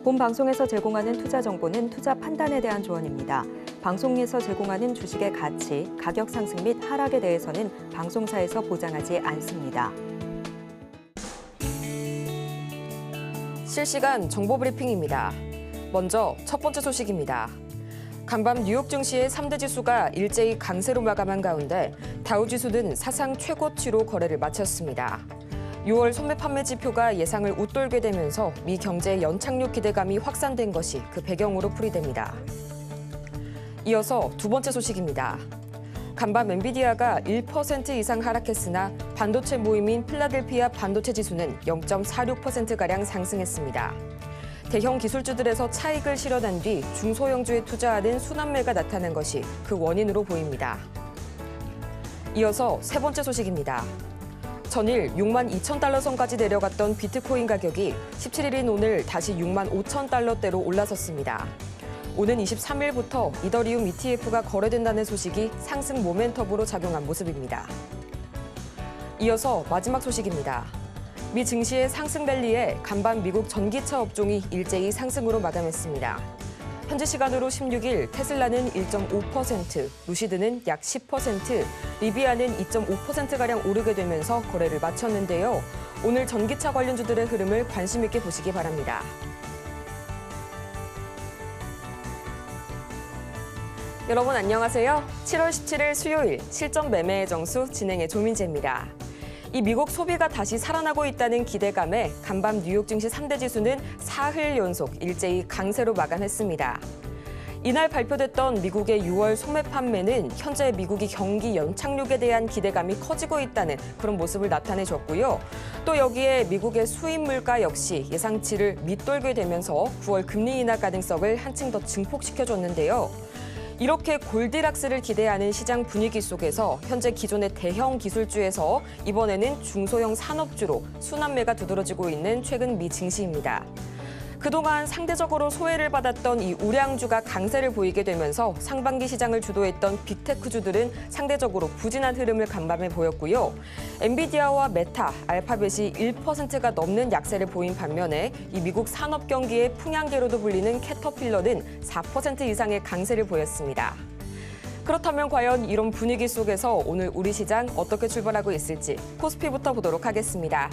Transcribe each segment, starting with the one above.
본 방송에서 제공하는 투자 정보는 투자 판단에 대한 조언입니다. 방송에서 제공하는 주식의 가치, 가격 상승 및 하락에 대해서는 방송사에서 보장하지 않습니다. 실시간 정보 브리핑입니다. 먼저 첫 번째 소식입니다. 간밤 뉴욕 증시의 3대 지수가 일제히 강세로 마감한 가운데 다우지수는 사상 최고치로 거래를 마쳤습니다. 6월 소매 판매 지표가 예상을 웃돌게 되면서 미 경제의 연착륙 기대감이 확산된 것이 그 배경으로 풀이됩니다. 이어서 두 번째 소식입니다. 간밤 엔비디아가 1% 이상 하락했으나 반도체 모임인 필라델피아 반도체 지수는 0.46%가량 상승했습니다. 대형 기술주들에서 차익을 실어난 뒤 중소형주에 투자하는 순환매가 나타난 것이 그 원인으로 보입니다. 이어서 세 번째 소식입니다. 전일 6만 2천 달러 선까지 내려갔던 비트코인 가격이 17일인 오늘 다시 6만 5천 달러대로 올라섰습니다. 오는 23일부터 이더리움 ETF가 거래된다는 소식이 상승 모멘텀으로 작용한 모습입니다. 이어서 마지막 소식입니다. 미 증시의 상승 랠리에 간밤 미국 전기차 업종이 일제히 상승으로 마감했습니다. 현지 시간으로 16일 테슬라는 1.5%, 루시드는 약 10%, 리비아는 2.5%가량 오르게 되면서 거래를 마쳤는데요. 오늘 전기차 관련주들의 흐름을 관심 있게 보시기 바랍니다. 여러분 안녕하세요. 7월 17일 수요일 실전 매매의 정수 진행의 조민재입니다. 이 미국 소비가 다시 살아나고 있다는 기대감에 간밤 뉴욕 증시 3대 지수는 사흘 연속 일제히 강세로 마감했습니다. 이날 발표됐던 미국의 6월 소매 판매는 현재 미국이 경기 연착륙에 대한 기대감이 커지고 있다는 그런 모습을 나타내줬고요. 또 여기에 미국의 수입 물가 역시 예상치를 밑돌게 되면서 9월 금리 인하 가능성을 한층 더 증폭시켜줬는데요. 이렇게 골디락스를 기대하는 시장 분위기 속에서 현재 기존의 대형 기술주에서 이번에는 중소형 산업주로 순환매가 두드러지고 있는 최근 미 증시입니다. 그동안 상대적으로 소외를 받았던 이 우량주가 강세를 보이게 되면서 상반기 시장을 주도했던 빅테크주들은 상대적으로 부진한 흐름을 간밤에 보였고요. 엔비디아와 메타, 알파벳이 1%가 넘는 약세를 보인 반면에 이 미국 산업 경기의 풍향계로도 불리는 캐터필러는 4% 이상의 강세를 보였습니다. 그렇다면 과연 이런 분위기 속에서 오늘 우리 시장 어떻게 출발하고 있을지 코스피부터 보도록 하겠습니다.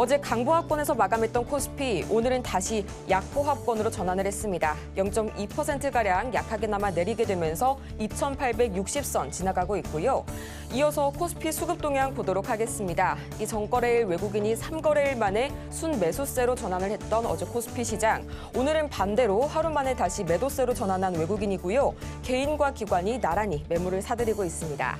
어제 강보합권에서 마감했던 코스피, 오늘은 다시 약보합권으로 전환을 했습니다. 0.2%가량 약하게나마 내리게 되면서 2,860선 지나가고 있고요. 이어서 코스피 수급 동향 보도록 하겠습니다. 이 전거래일 외국인이 3거래일 만에 순매수세로 전환을 했던 어제 코스피 시장. 오늘은 반대로 하루 만에 다시 매도세로 전환한 외국인이고요. 개인과 기관이 나란히 매물을 사들이고 있습니다.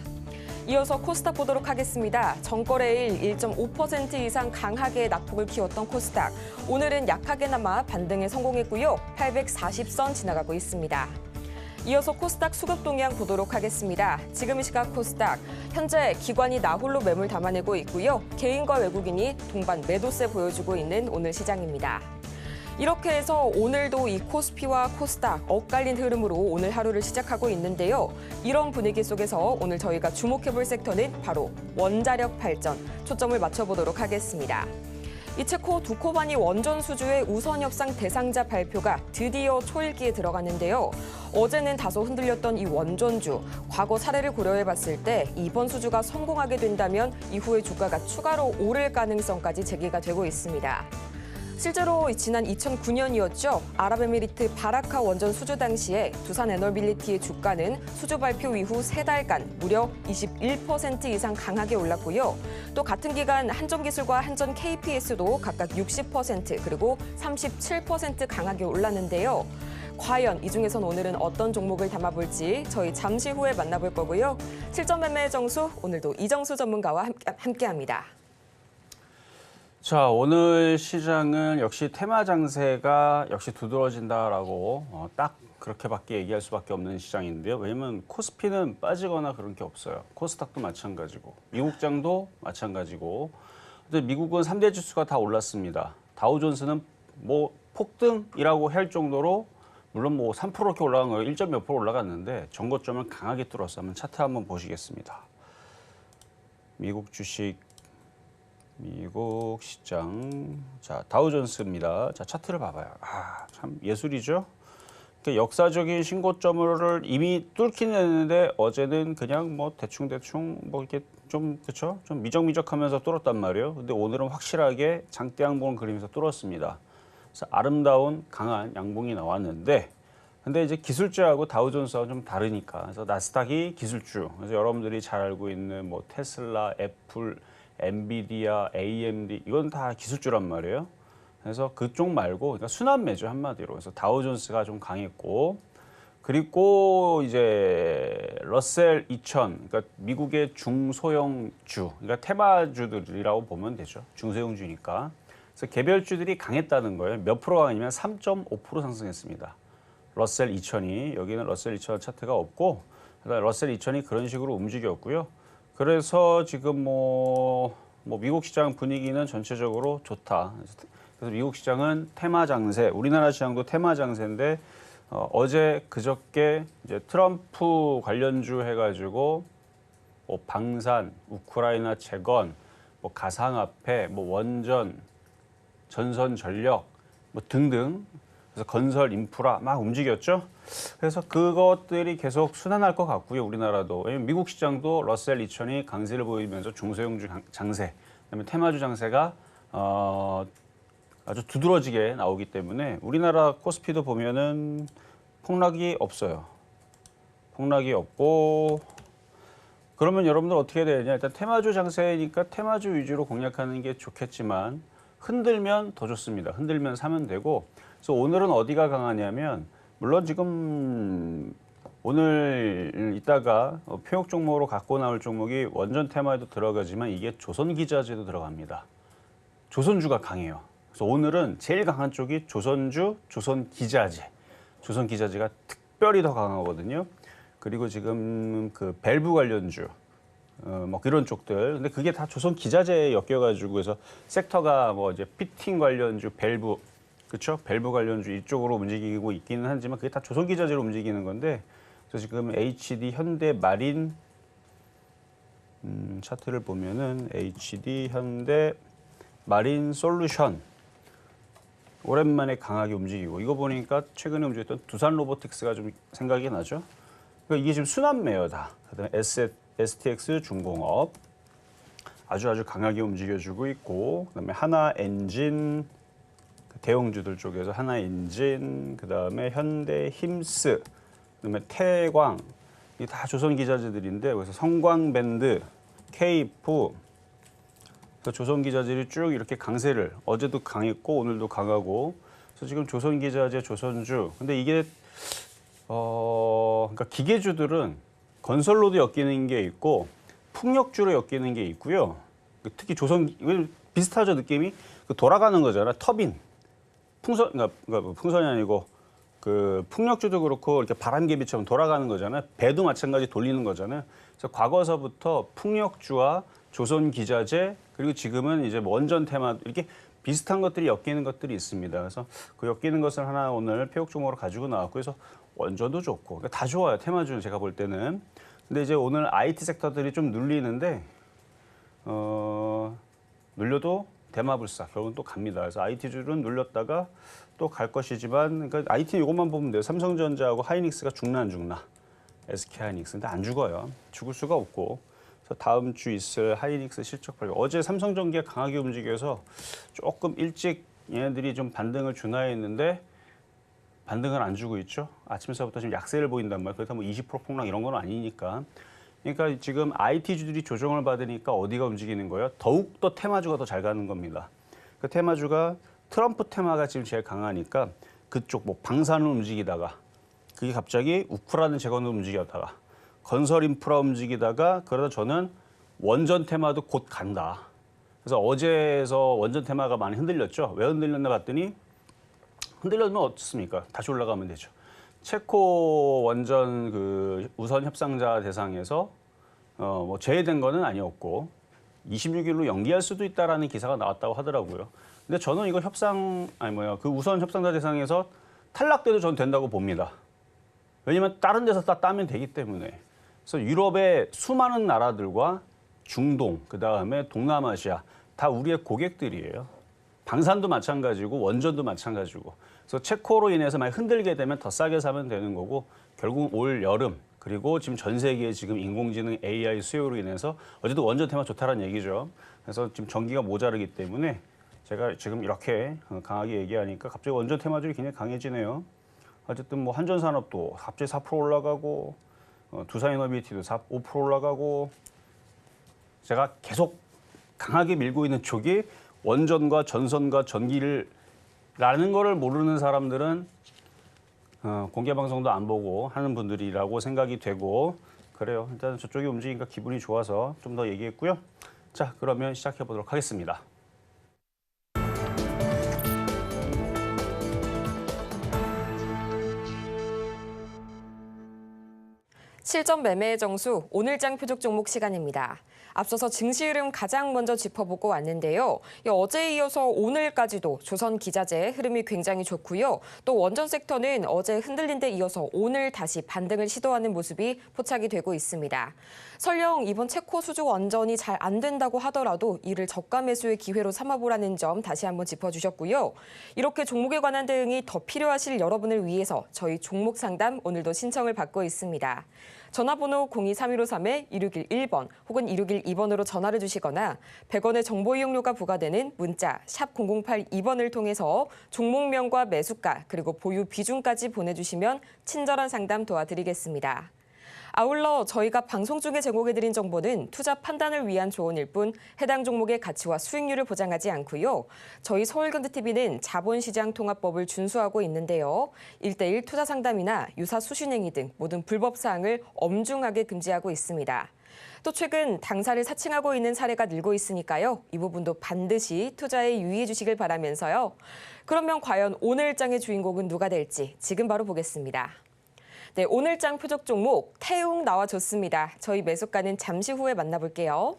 이어서 코스닥 보도록 하겠습니다. 전거래일 1.5% 이상 강하게 낙폭을 키웠던 코스닥. 오늘은 약하게나마 반등에 성공했고요. 840선 지나가고 있습니다. 이어서 코스닥 수급 동향 보도록 하겠습니다. 지금 이 시각 코스닥, 현재 기관이 나홀로 매물 담아내고 있고요. 개인과 외국인이 동반 매도세 보여주고 있는 오늘 시장입니다. 이렇게 해서 오늘도 이 코스피와 코스닥 엇갈린 흐름으로 오늘 하루를 시작하고 있는데요. 이런 분위기 속에서 오늘 저희가 주목해볼 섹터는 바로 원자력 발전, 초점을 맞춰보도록 하겠습니다. 이체코 두코바니 원전 수주의 우선 협상 대상자 발표가 드디어 초읽기에 들어갔는데요. 어제는 다소 흔들렸던 이 원전주, 과거 사례를 고려해봤을 때 이번 수주가 성공하게 된다면 이후에 주가가 추가로 오를 가능성까지 제기가 되고 있습니다. 실제로 지난 2009년이었죠. 아랍에미리트 바라카 원전 수주 당시에 두산 에너빌리티의 주가는 수주 발표 이후 3달간 무려 21% 이상 강하게 올랐고요. 또 같은 기간 한전기술과 한전 KPS도 각각 60% 그리고 37% 강하게 올랐는데요. 과연 이 중에선 오늘은 어떤 종목을 담아볼지 저희 잠시 후에 만나볼 거고요. 실전 매매의 정수, 오늘도 이정수 전문가와 함께합니다. 자, 오늘 시장은 역시 테마 장세가 역시 두드러진다라고 딱 그렇게밖에 얘기할 수밖에 없는 시장인데요. 왜냐면 코스피는 빠지거나 그런 게 없어요. 코스닥도 마찬가지고 미국장도 마찬가지고. 근데 미국은 3대 지수가 다 올랐습니다. 다우존스는 뭐 폭등이라고 할 정도로 물론 뭐 3% 이렇게 올라간 거예요. 1점 몇 프로 올라갔는데 전고점을 강하게 뚫었어. 한번 차트 한번 보시겠습니다. 미국 주식 미국 시장. 자, 다우존스입니다. 자, 차트를 봐봐요. 아, 참 예술이죠. 그러니까 역사적인 신고점을 이미 뚫긴 했는데 어제는 그냥 뭐 대충 뭐 이렇게 좀 그쵸? 좀 미적미적하면서 뚫었단 말이에요. 근데 오늘은 확실하게 장대 양봉을 그리면서 뚫었습니다. 그래서 아름다운 강한 양봉이 나왔는데 근데 이제 기술주하고 다우존스하고 좀 다르니까. 그래서 나스닥이 기술주. 그래서 여러분들이 잘 알고 있는 뭐 테슬라, 애플, 엔비디아, AMD 이건 다 기술주란 말이에요. 그래서 그쪽 말고 그러니까 순환매죠 한마디로. 그래서 다우존스가 좀 강했고 그리고 이제 러셀 2000 그러니까 미국의 중소형주 그러니까 테마주들이라고 보면 되죠. 중소형주니까. 그래서 개별주들이 강했다는 거예요. 몇 프로 강했냐면 3.5% 상승했습니다. 러셀 2000이 여기는 러셀 2000 차트가 없고 러셀 2000이 그런 식으로 움직였고요. 그래서 지금 뭐 미국 시장 분위기는 전체적으로 좋다. 그래서 미국 시장은 테마 장세, 우리나라 시장도 테마 장세인데 어제 그저께 이제 트럼프 관련주 해가지고 뭐 방산, 우크라이나 재건, 뭐 가상화폐, 뭐 원전, 전선 전력 뭐 등등. 그래서 건설 인프라 막 움직였죠. 그래서 그것들이 계속 순환할 것 같고요. 우리나라도. 왜냐면 미국 시장도 러셀 2000이 강세를 보이면서 중소형주 장세, 그다음에 테마주 장세가 아주 두드러지게 나오기 때문에 우리나라 코스피도 보면은 폭락이 없어요. 폭락이 없고 그러면 여러분들 어떻게 해야 되냐? 일단 테마주 장세니까 테마주 위주로 공략하는 게 좋겠지만 흔들면 더 좋습니다. 흔들면 사면 되고 그래서 오늘은 어디가 강하냐면 물론 지금 오늘 이따가 표역 종목으로 갖고 나올 종목이 원전 테마에도 들어가지만 이게 조선기자재도 들어갑니다. 조선주가 강해요. 그래서 오늘은 제일 강한 쪽이 조선주, 조선기자재. 조선기자재가 특별히 더 강하거든요. 그리고 지금 그 밸브 관련주, 뭐 이런 쪽들. 근데 그게 다 조선기자재에 엮여가지고 그래서 섹터가 뭐 이제 피팅 관련주, 밸브, 그렇죠? 밸브 관련주 이쪽으로 움직이고 있기는 하지만 그게 다 조선기자재로 움직이는 건데 그래서 지금 HD, 현대, 마린 차트를 보면은 HD, 현대, 마린 솔루션 오랜만에 강하게 움직이고 이거 보니까 최근에 움직였던 두산 로보틱스가 좀 생각이 나죠. 그러니까 이게 지금 순환매요 다. 그다음에 STX 중공업 아주 강하게 움직여주고 있고 그다음에 하나 엔진 대형주들 쪽에서 하나 엔진 그다음에 현대 힘스 그다음에 태광 이게 다 조선 기자재들인데 그래서 성광밴드 K프 그래서 조선 기자재들이 쭉 이렇게 강세를 어제도 강했고 오늘도 강하고 그래서 지금 조선 기자재 조선주 근데 이게 그러니까 기계주들은 건설로도 엮이는 게 있고 풍력주로 엮이는 게 있고요. 특히 조선 비슷하죠 느낌이 그 돌아가는 거잖아 터빈 풍선 그러니까 풍선이 아니고 그 풍력주도 그렇고 이렇게 바람개비처럼 돌아가는 거잖아요. 배도 마찬가지 돌리는 거잖아요. 그래서 과거서부터 풍력주와 조선 기자재 그리고 지금은 이제 원전 테마 이렇게 비슷한 것들이 엮이는 것들이 있습니다. 그래서 그 엮이는 것을 하나 오늘 폐역 종목으로 가지고 나왔고 그래서 원전도 좋고 그러니까 다 좋아요. 테마주는 제가 볼 때는. 근데 이제 오늘 IT 섹터들이 좀 눌리는데 눌려도 대마불사 결국은 또 갑니다. 그래서 IT주는 눌렸다가 또 갈 것이지만 그러니까 IT 이것만 보면 돼요. 삼성전자하고 하이닉스가 죽나 안 죽나. SK 하이닉스. 근데 안 죽어요. 죽을 수가 없고. 그래서 다음 주 있을 하이닉스 실적 발표. 어제 삼성전기가 강하게 움직여서 조금 일찍 얘네들이 좀 반등을 준하했는데 반등을 안 주고 있죠. 아침서부터 지금 약세를 보인단 말이에요. 그렇다면 20% 폭락 이런 건 아니니까. 그러니까 지금 IT주들이 조정을 받으니까 어디가 움직이는 거예요? 더욱더 테마주가 더 잘 가는 겁니다. 그 테마주가 트럼프 테마가 지금 제일 강하니까 그쪽 뭐 방산을 움직이다가 그게 갑자기 우크라이나 재건을 움직였다가 건설 인프라 움직이다가 그러다 저는 원전 테마도 곧 간다. 그래서 어제에서 원전 테마가 많이 흔들렸죠. 왜 흔들렸나 봤더니 흔들려면 어떻습니까? 다시 올라가면 되죠. 체코 원전 그 우선 협상자 대상에서 뭐 제외된 거는 아니었고 26일로 연기할 수도 있다라는 기사가 나왔다고 하더라고요. 근데 저는 이거 그 우선 협상자 대상에서 탈락돼도 저는 된다고 봅니다. 왜냐면 다른 데서 따면 되기 때문에. 그래서 유럽의 수많은 나라들과 중동, 그다음에 동남아시아 다 우리의 고객들이에요. 방산도 마찬가지고 원전도 마찬가지고. 그래서 체코로 인해서 많이 흔들게 되면 더 싸게 사면 되는 거고 결국 올 여름 그리고 지금 전 세계에 지금 인공지능 AI 수요로 인해서 어제도 원전 테마 좋다라는 얘기죠. 그래서 지금 전기가 모자르기 때문에 제가 지금 이렇게 강하게 얘기하니까 갑자기 원전 테마들이 굉장히 강해지네요. 어쨌든 뭐 한전산업도 갑자기 4% 올라가고 두산에너비티도 5% 올라가고 제가 계속 강하게 밀고 있는 쪽이 원전과 전선과 전기를 라는 거를 모르는 사람들은 공개 방송도 안 보고 하는 분들이라고 생각이 되고 그래요. 일단 저쪽이 움직이니까 기분이 좋아서 좀 더 얘기했고요. 자, 그러면 시작해 보도록 하겠습니다. 실전 매매의 정수 오늘장 표적 종목 시간입니다. 앞서서 증시 흐름 가장 먼저 짚어보고 왔는데요. 어제에 이어서 오늘까지도 조선기자재의 흐름이 굉장히 좋고요. 또 원전 섹터는 어제 흔들린 데 이어서 오늘 다시 반등을 시도하는 모습이 포착이 되고 있습니다. 설령 이번 체코 수주 원전이 잘 안 된다고 하더라도 이를 저가 매수의 기회로 삼아보라는 점 다시 한번 짚어주셨고요. 이렇게 종목에 관한 대응이 더 필요하실 여러분을 위해서 저희 종목 상담 오늘도 신청을 받고 있습니다. 전화번호 023153-1611번 혹은 1612번으로 전화를 주시거나 100원의 정보 이용료가 부과되는 문자 샵 0082번을 통해서 종목명과 매수가 그리고 보유 비중까지 보내주시면 친절한 상담 도와드리겠습니다. 아울러 저희가 방송 중에 제공해드린 정보는 투자 판단을 위한 조언일 뿐 해당 종목의 가치와 수익률을 보장하지 않고요. 저희 서울경제TV는 자본시장통합법을 준수하고 있는데요. 1:1 투자 상담이나 유사 수신행위 등 모든 불법 사항을 엄중하게 금지하고 있습니다. 또 최근 당사를 사칭하고 있는 사례가 늘고 있으니까요. 이 부분도 반드시 투자에 유의해 주시길 바라면서요. 그러면 과연 오늘장의 주인공은 누가 될지 지금 바로 보겠습니다. 네, 오늘장 표적 종목 태웅 나와줬습니다. 저희 매수가는 잠시 후에 만나볼게요.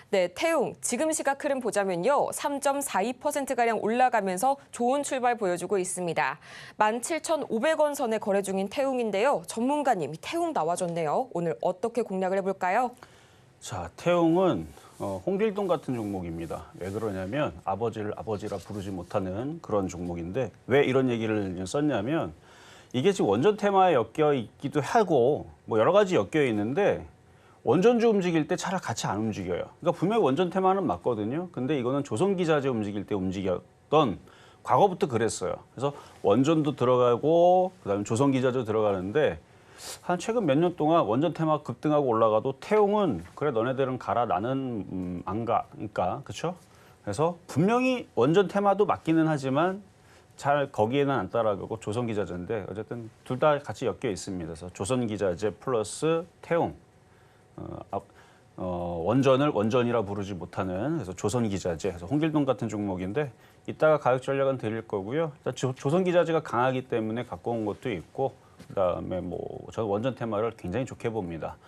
네, 태웅 지금 시각 흐름 보자면요. 3.42%가량 올라가면서 좋은 출발 보여주고 있습니다. 17,500원 선에 거래 중인 태웅인데요. 전문가님, 태웅 나와줬네요. 오늘 어떻게 공략을 해볼까요? 자, 태웅은 홍길동 같은 종목입니다. 왜 그러냐면 아버지를 아버지라 부르지 못하는 그런 종목인데 왜 이런 얘기를 썼냐면 이게 지금 원전 테마에 엮여 있기도 하고 뭐 여러 가지 엮여 있는데 원전주 움직일 때 차를 같이 안 움직여요. 그러니까 분명히 원전 테마는 맞거든요. 근데 이거는 조선기자재 움직일 때 움직였던 과거부터 그랬어요. 그래서 원전도 들어가고 그다음에 조선기자재 들어가는데 한 최근 몇 년 동안 원전 테마 급등하고 올라가도 태웅은 그래 너네들은 가라 나는 안 가. 그러니까 그렇죠? 그래서 분명히 원전 테마도 맞기는 하지만 잘 거기에는 안 따라가고 조선기자재인데 어쨌든 둘 다 같이 엮여 있습니다. 그래서 조선기자재 플러스 태웅 원전을 원전이라 부르지 못하는 그래서 조선기자재 그래서 홍길동 같은 종목인데 이따가 가격 전략은 드릴 거고요. 조선기자재가 강하기 때문에 갖고 온 것도 있고 그다음에 뭐 저는 원전 테마를 굉장히 좋게 봅니다.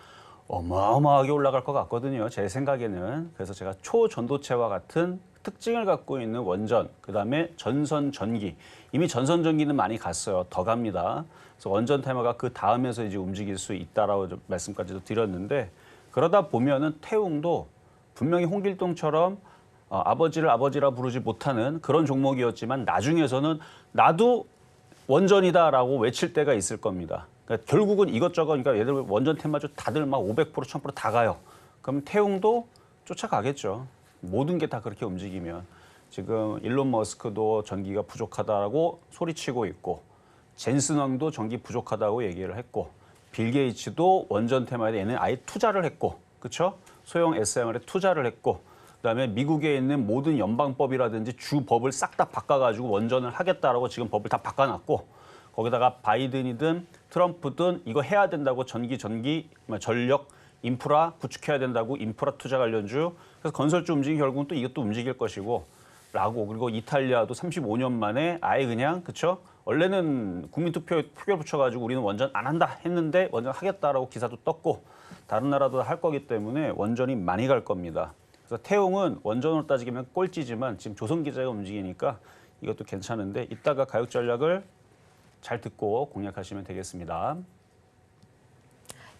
어마어마하게 올라갈 것 같거든요. 제 생각에는. 그래서 제가 초전도체와 같은 특징을 갖고 있는 원전, 그다음에 전선 전기. 이미 전선 전기는 많이 갔어요. 더 갑니다. 그래서 원전 테마가 그 다음에서 이제 움직일 수 있다라고 말씀까지도 드렸는데 그러다 보면은 태웅도 분명히 홍길동처럼 아버지를 아버지라 부르지 못하는 그런 종목이었지만 나중에서는 나도 원전이다라고 외칠 때가 있을 겁니다. 그러니까 결국은 이것저것 그러니까 예를 들면 원전 테마주 다들 막 500% 1000% 다 가요. 그럼 태웅도 쫓아가겠죠. 모든 게 다 그렇게 움직이면 지금 일론 머스크도 전기가 부족하다고 소리치고 있고 젠슨 왕도 전기 부족하다고 얘기를 했고 빌 게이츠도 원전 테마에 얘는 아예 투자를 했고 그렇죠? 소형 SMR에 투자를 했고 그다음에 미국에 있는 모든 연방법이라든지 주 법을 싹 다 바꿔가지고 원전을 하겠다라고 지금 법을 다 바꿔놨고 거기다가 바이든이든 트럼프든 이거 해야 된다고 전기 전력 인프라 구축해야 된다고 인프라 투자 관련주 그래서 건설주 움직이기 결국은 또 이것도 움직일 것이고 라고 그리고 이탈리아도 35년 만에 아예 그냥 그쵸 원래는 국민투표에 표결 붙여가지고 우리는 원전 안 한다 했는데 원전 하겠다라고 기사도 떴고 다른 나라도 할 거기 때문에 원전이 많이 갈 겁니다. 그래서 태웅은 원전으로 따지면 꼴찌지만 지금 조선기자재가 움직이니까 이것도 괜찮은데 이따가 가격 전략을 잘 듣고 공략하시면 되겠습니다.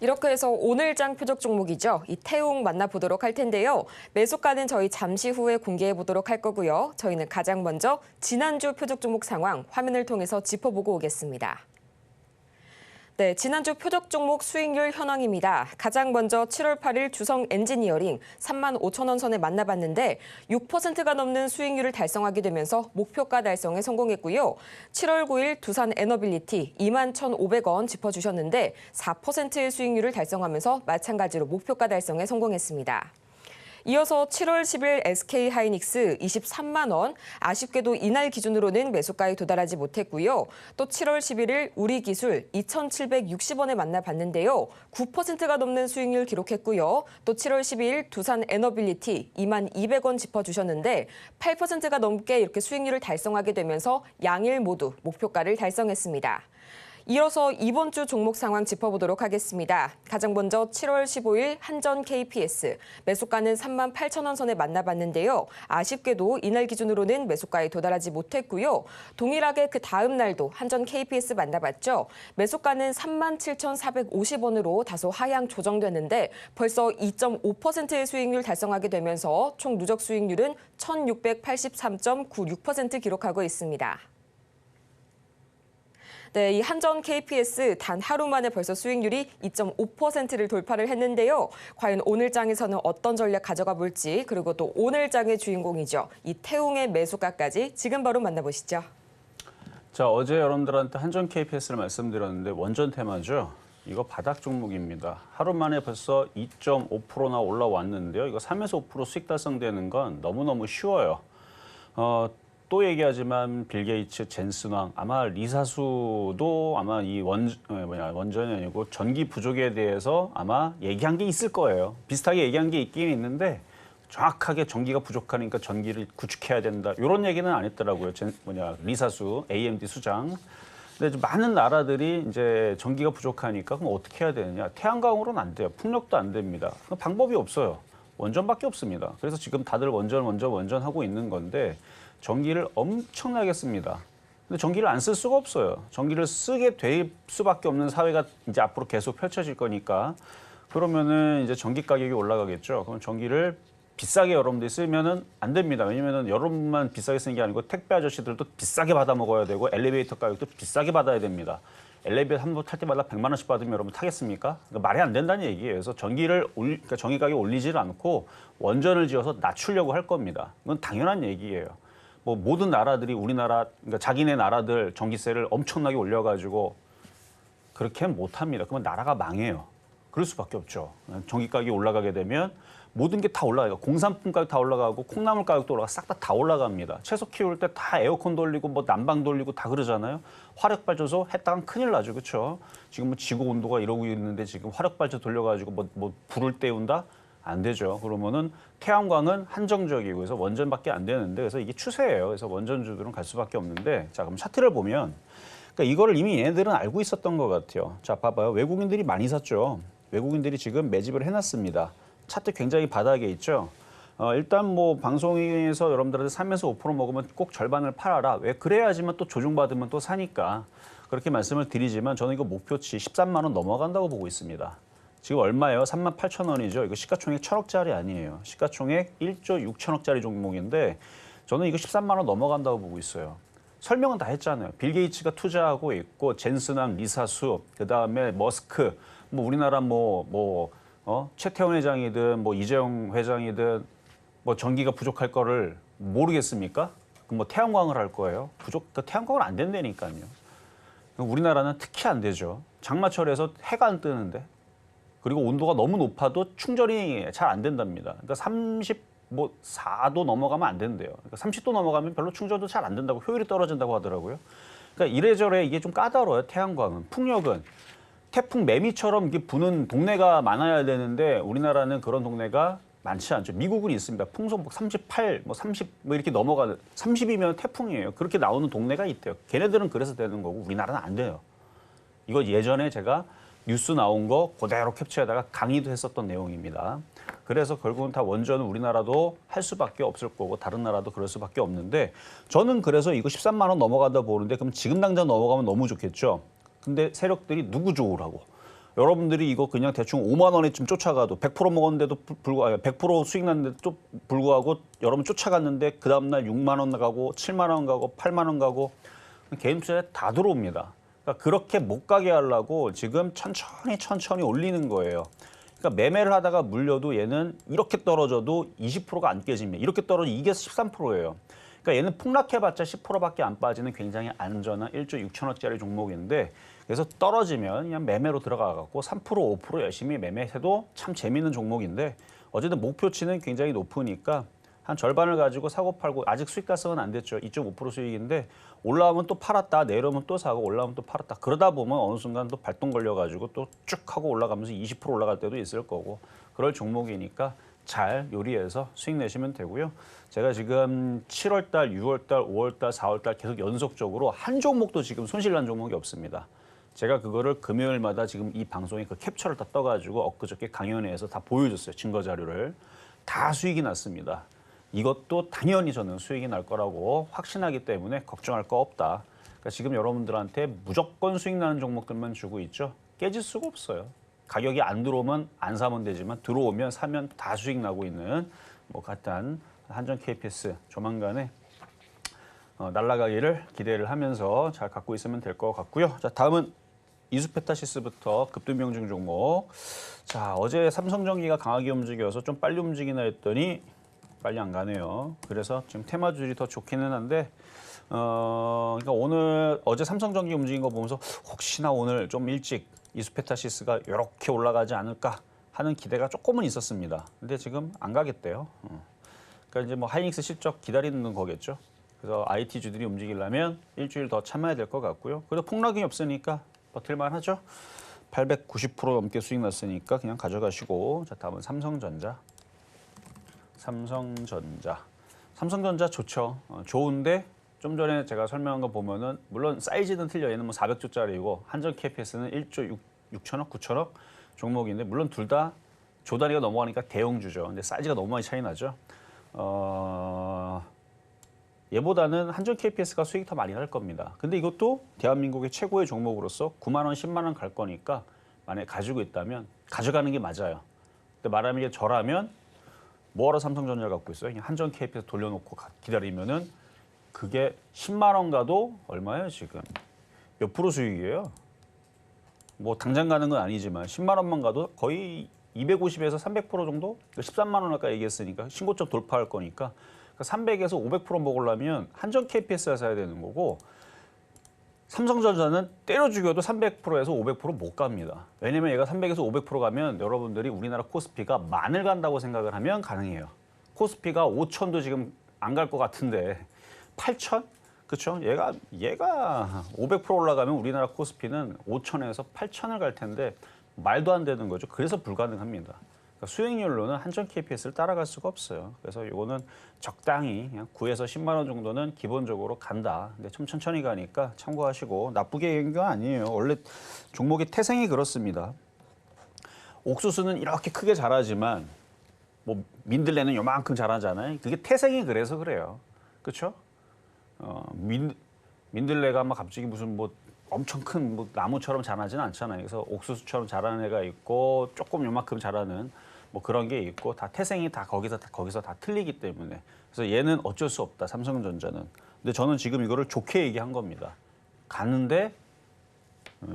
이렇게 해서 오늘 장 표적 종목이죠. 이 태웅 만나보도록 할 텐데요. 매수가는 저희 잠시 후에 공개해 보도록 할 거고요. 저희는 가장 먼저 지난주 표적 종목 상황 화면을 통해서 짚어보고 오겠습니다. 네, 지난주 표적 종목 수익률 현황입니다. 가장 먼저 7월 8일 주성 엔지니어링 35,000원 선에 만나봤는데 6%가 넘는 수익률을 달성하게 되면서 목표가 달성에 성공했고요. 7월 9일 두산 에너빌리티 21,500원 짚어주셨는데 4%의 수익률을 달성하면서 마찬가지로 목표가 달성에 성공했습니다. 이어서 7월 10일 SK하이닉스 23만 원, 아쉽게도 이날 기준으로는 매수가에 도달하지 못했고요. 또 7월 11일 우리기술 2,760원에 만나봤는데요. 9%가 넘는 수익률 기록했고요. 또 7월 12일 두산 에너빌리티 22,200원 짚어주셨는데 8%가 넘게 이렇게 수익률을 달성하게 되면서 양일 모두 목표가를 달성했습니다. 이어서 이번 주 종목 상황 짚어보도록 하겠습니다. 가장 먼저 7월 15일 한전 KPS 매수가는 38,000원 선에 만나봤는데요. 아쉽게도 이날 기준으로는 매수가에 도달하지 못했고요. 동일하게 그 다음 날도 한전 KPS 만나봤죠. 매수가는 37,450원으로 다소 하향 조정됐는데 벌써 2.5%의 수익률 달성하게 되면서 총 누적 수익률은 1,683.96% 기록하고 있습니다. 네, 이 한전 KPS 단 하루 만에 벌써 수익률이 2.5%를 돌파를 했는데요. 과연 오늘 장에서는 어떤 전략 가져가 볼지, 그리고 또 오늘 장의 주인공이죠. 이 태웅의 매수가까지 지금 바로 만나보시죠. 자, 어제 여러분들한테 한전 KPS를 말씀드렸는데 원전 테마죠. 이거 바닥 종목입니다. 하루 만에 벌써 2.5%나 올라왔는데요. 이거 3에서 5% 수익 달성되는 건 너무너무 쉬워요. 또 얘기하지만 빌 게이츠, 젠슨왕, 아마 리사수도 아마 이 원전이 아니고 전기 부족에 대해서 아마 얘기한 게 있을 거예요. 비슷하게 얘기한 게 있긴 있는데 정확하게 전기가 부족하니까 전기를 구축해야 된다. 이런 얘기는 안 했더라고요. 리사수, AMD 수장. 근데 많은 나라들이 이제 전기가 부족하니까 그럼 어떻게 해야 되느냐? 태양광으로는 안 돼요. 풍력도 안 됩니다. 방법이 없어요. 원전밖에 없습니다. 그래서 지금 다들 원전 하고 있는 건데 전기를 엄청나게 씁니다. 근데 전기를 안 쓸 수가 없어요. 전기를 쓰게 될 수밖에 없는 사회가 이제 앞으로 계속 펼쳐질 거니까 그러면은 이제 전기 가격이 올라가겠죠. 그럼 전기를 비싸게 여러분들이 쓰면은 안 됩니다. 왜냐면은 여러분만 비싸게 쓰는 게 아니고 택배 아저씨들도 비싸게 받아 먹어야 되고 엘리베이터 가격도 비싸게 받아야 됩니다. 엘리베이터 한 번 탈 때마다 100만 원씩 받으면 여러분 타겠습니까? 그러니까 말이 안 된다는 얘기예요. 그래서 그러니까 전기 가격 올리지를 않고 원전을 지어서 낮추려고 할 겁니다. 이건 당연한 얘기예요. 뭐 모든 나라들이 우리나라, 그러니까 자기네 나라들 전기세를 엄청나게 올려가지고 그렇게 못합니다. 그러면 나라가 망해요. 그럴 수밖에 없죠. 전기 가격이 올라가게 되면 모든 게 다 올라가요. 공산품 가격 다 올라가고 콩나물 가격도 올라가 싹 다 올라갑니다. 채소 키울 때 다 에어컨 돌리고 뭐 난방 돌리고 다 그러잖아요. 화력발전소 했다간 큰일 나죠, 그렇죠? 지금 뭐 지구 온도가 이러고 있는데 지금 화력발전소 돌려가지고 뭐 불을 때운다? 안 되죠. 그러면은 태양광은 한정적이고 그래서 원전밖에 안 되는데 그래서 이게 추세예요. 그래서 원전주들은 갈 수밖에 없는데 자 그럼 차트를 보면 그러니까 이거를 이미 얘네들은 알고 있었던 것 같아요. 자 봐봐요. 외국인들이 많이 샀죠. 외국인들이 지금 매집을 해놨습니다. 차트 굉장히 바닥에 있죠. 일단 뭐 방송에서 여러분들한테 3에서 5% 먹으면 꼭 절반을 팔아라. 왜 그래야지만 또 조정받으면 또 사니까 그렇게 말씀을 드리지만 저는 이거 목표치 13만 원 넘어간다고 보고 있습니다. 지금 얼마예요? 38,000원이죠. 이거 시가총액 1,000억짜리 아니에요. 시가총액 1조 6천억짜리 종목인데 저는 이거 13만 원 넘어간다고 보고 있어요. 설명은 다 했잖아요. 빌 게이츠가 투자하고 있고 젠슨왕, 리사수, 그다음에 머스크, 뭐 우리나라 최태원 회장이든 뭐 이재용 회장이든 뭐 전기가 부족할 거를 모르겠습니까? 그럼 뭐 태양광을 할 거예요. 태양광은 안 된다니까요. 우리나라는 특히 안 되죠. 장마철에서 해가 안 뜨는데. 그리고 온도가 너무 높아도 충전이 잘 안 된답니다. 그러니까 34도 넘어가면 안 된대요. 그러니까 30도 넘어가면 별로 충전도 잘 안 된다고 효율이 떨어진다고 하더라고요. 그러니까 이래저래 이게 좀 까다로워요. 태양광은. 풍력은. 태풍 매미처럼 이게 부는 동네가 많아야 되는데 우리나라는 그런 동네가 많지 않죠. 미국은 있습니다. 풍속력 38, 30 이렇게 넘어가는 30이면 태풍이에요. 그렇게 나오는 동네가 있대요. 걔네들은 그래서 되는 거고 우리나라는 안 돼요. 이거 예전에 제가 뉴스 나온 거 그대로 캡처해다가 강의도 했었던 내용입니다. 그래서 결국은 다 원전은 우리나라도 할 수밖에 없을 거고 다른 나라도 그럴 수밖에 없는데 저는 그래서 이거 13만 원 넘어간다 보는데 그럼 지금 당장 넘어가면 너무 좋겠죠. 근데 세력들이 누구 좋으라고. 여러분들이 이거 그냥 대충 5만 원에쯤 쫓아가도 100% 먹었는데도 불구하고 100% 수익 났는데도 또 불구하고 여러분 쫓아갔는데 그 다음 날 6만 원 가고 7만 원 가고 8만 원 가고 개인 투자에 다 들어옵니다. 그러니까 그렇게 못 가게 하려고 지금 천천히 올리는 거예요. 그러니까 매매를 하다가 물려도 얘는 이렇게 떨어져도 20%가 안 깨집니다. 이렇게 떨어져 이게 13%예요. 그러니까 얘는 폭락해봤자 10%밖에 안 빠지는 굉장히 안전한 1조 6천억짜리 종목인데 그래서 떨어지면 그냥 매매로 들어가갖고 3% 5% 열심히 매매해도 참 재밌는 종목인데 어쨌든 목표치는 굉장히 높으니까 한 절반을 가지고 사고 팔고 아직 수익 달성은 안 됐죠. 2.5% 수익인데 올라오면 또 팔았다 내려오면 또 사고 올라오면 또 팔았다 그러다 보면 어느 순간 또 발동 걸려가지고 또 쭉 하고 올라가면서 20% 올라갈 때도 있을 거고 그럴 종목이니까 잘 요리해서 수익 내시면 되고요. 제가 지금 7월 달, 6월 달, 5월 달, 4월 달 계속 연속적으로 한 종목도 지금 손실 난 종목이 없습니다. 제가 그거를 금요일마다 지금 이 방송에 그 캡처를 다 떠가지고 엊그저께 강연회에서 다 보여줬어요. 증거 자료를. 다 수익이 났습니다. 이것도 당연히 저는 수익이 날 거라고 확신하기 때문에 걱정할 거 없다. 그러니까 지금 여러분들한테 무조건 수익 나는 종목들만 주고 있죠. 깨질 수가 없어요. 가격이 안 들어오면 안 사면 되지만 들어오면 사면 다 수익 나고 있는 뭐 같은 한전 KPS 조만간에 날아가기를 기대를 하면서 잘 갖고 있으면 될 것 같고요. 자, 다음은 이수페타시스부터 급등명중 종목. 자, 어제 삼성전기가 강하게 움직여서 좀 빨리 움직이나 했더니 빨리 안 가네요. 그래서 지금 테마주들이 더 좋기는 한데 그러니까 오늘 어제 삼성전기 움직인 거 보면서 혹시나 오늘 좀 일찍 이수페타시스가 이렇게 올라가지 않을까 하는 기대가 조금은 있었습니다. 근데 지금 안 가겠대요. 그러니까 이제 뭐 하이닉스 실적 기다리는 거겠죠. 그래서 IT주들이 움직이려면 일주일 더 참아야 될 것 같고요. 그래도 폭락이 없으니까 버틸만 하죠. 890% 넘게 수익 났으니까 그냥 가져가시고. 자, 다음은 삼성전자. 삼성전자 좋죠. 좋은데 좀 전에 제가 설명한 거 보면은 물론 사이즈는 틀려. 얘는 뭐 400조짜리고 한전 KPS는 1조 6천억, 9천억 종목인데 물론 둘 다 조단위가 넘어가니까 대형주죠. 근데 사이즈가 너무 많이 차이 나죠. 얘보다는 한전 KPS가 수익이 더 많이 날 겁니다. 근데 이것도 대한민국의 최고의 종목으로서 9만 원, 10만 원 갈 거니까 만약에 가지고 있다면 가져가는 게 맞아요. 근데 말하면 이게 저라면 뭐하러 삼성전자를 갖고 있어요? 그냥 한전 KPS 돌려놓고 기다리면은 그게 10만 원 가도 얼마예요 지금? 몇 프로 수익이에요? 뭐 당장 가는 건 아니지만 10만 원만 가도 거의 250에서 300% 정도? 13만 원 아까 얘기했으니까 신고점 돌파할 거니까 300에서 500% 먹으려면 한전 KPS가 사야 되는 거고 삼성전자는 때려 죽여도 300%에서 500% 못 갑니다. 왜냐면 얘가 300에서 500% 가면 여러분들이 우리나라 코스피가 만을 간다고 생각을 하면 가능해요. 코스피가 5천도 지금 안 갈 것 같은데 8천? 그렇죠? 얘가 500% 올라가면 우리나라 코스피는 5천에서 8천을 갈 텐데 말도 안 되는 거죠. 그래서 불가능합니다. 그러니까 수익률로는 한전 KPS를 따라갈 수가 없어요. 그래서 이거는 적당히 그냥 9에서 10만 원 정도는 기본적으로 간다. 근데 좀 천천히 가니까 참고하시고 나쁘게 얘기한 건 아니에요. 원래 종목의 태생이 그렇습니다. 옥수수는 이렇게 크게 자라지만 뭐 민들레는 요만큼 자라잖아요. 그게 태생이 그래서 그래요. 그렇죠? 민들레가 막 갑자기 무슨 뭐 엄청 큰 뭐 나무처럼 자라지는 않잖아요. 그래서 옥수수처럼 자라는 애가 있고 조금 요만큼 자라는 뭐 그런 게 있고 다 태생이 다 거기서 다 틀리기 때문에 그래서 얘는 어쩔 수 없다. 삼성전자는. 근데 저는 지금 이거를 좋게 얘기한 겁니다. 가는데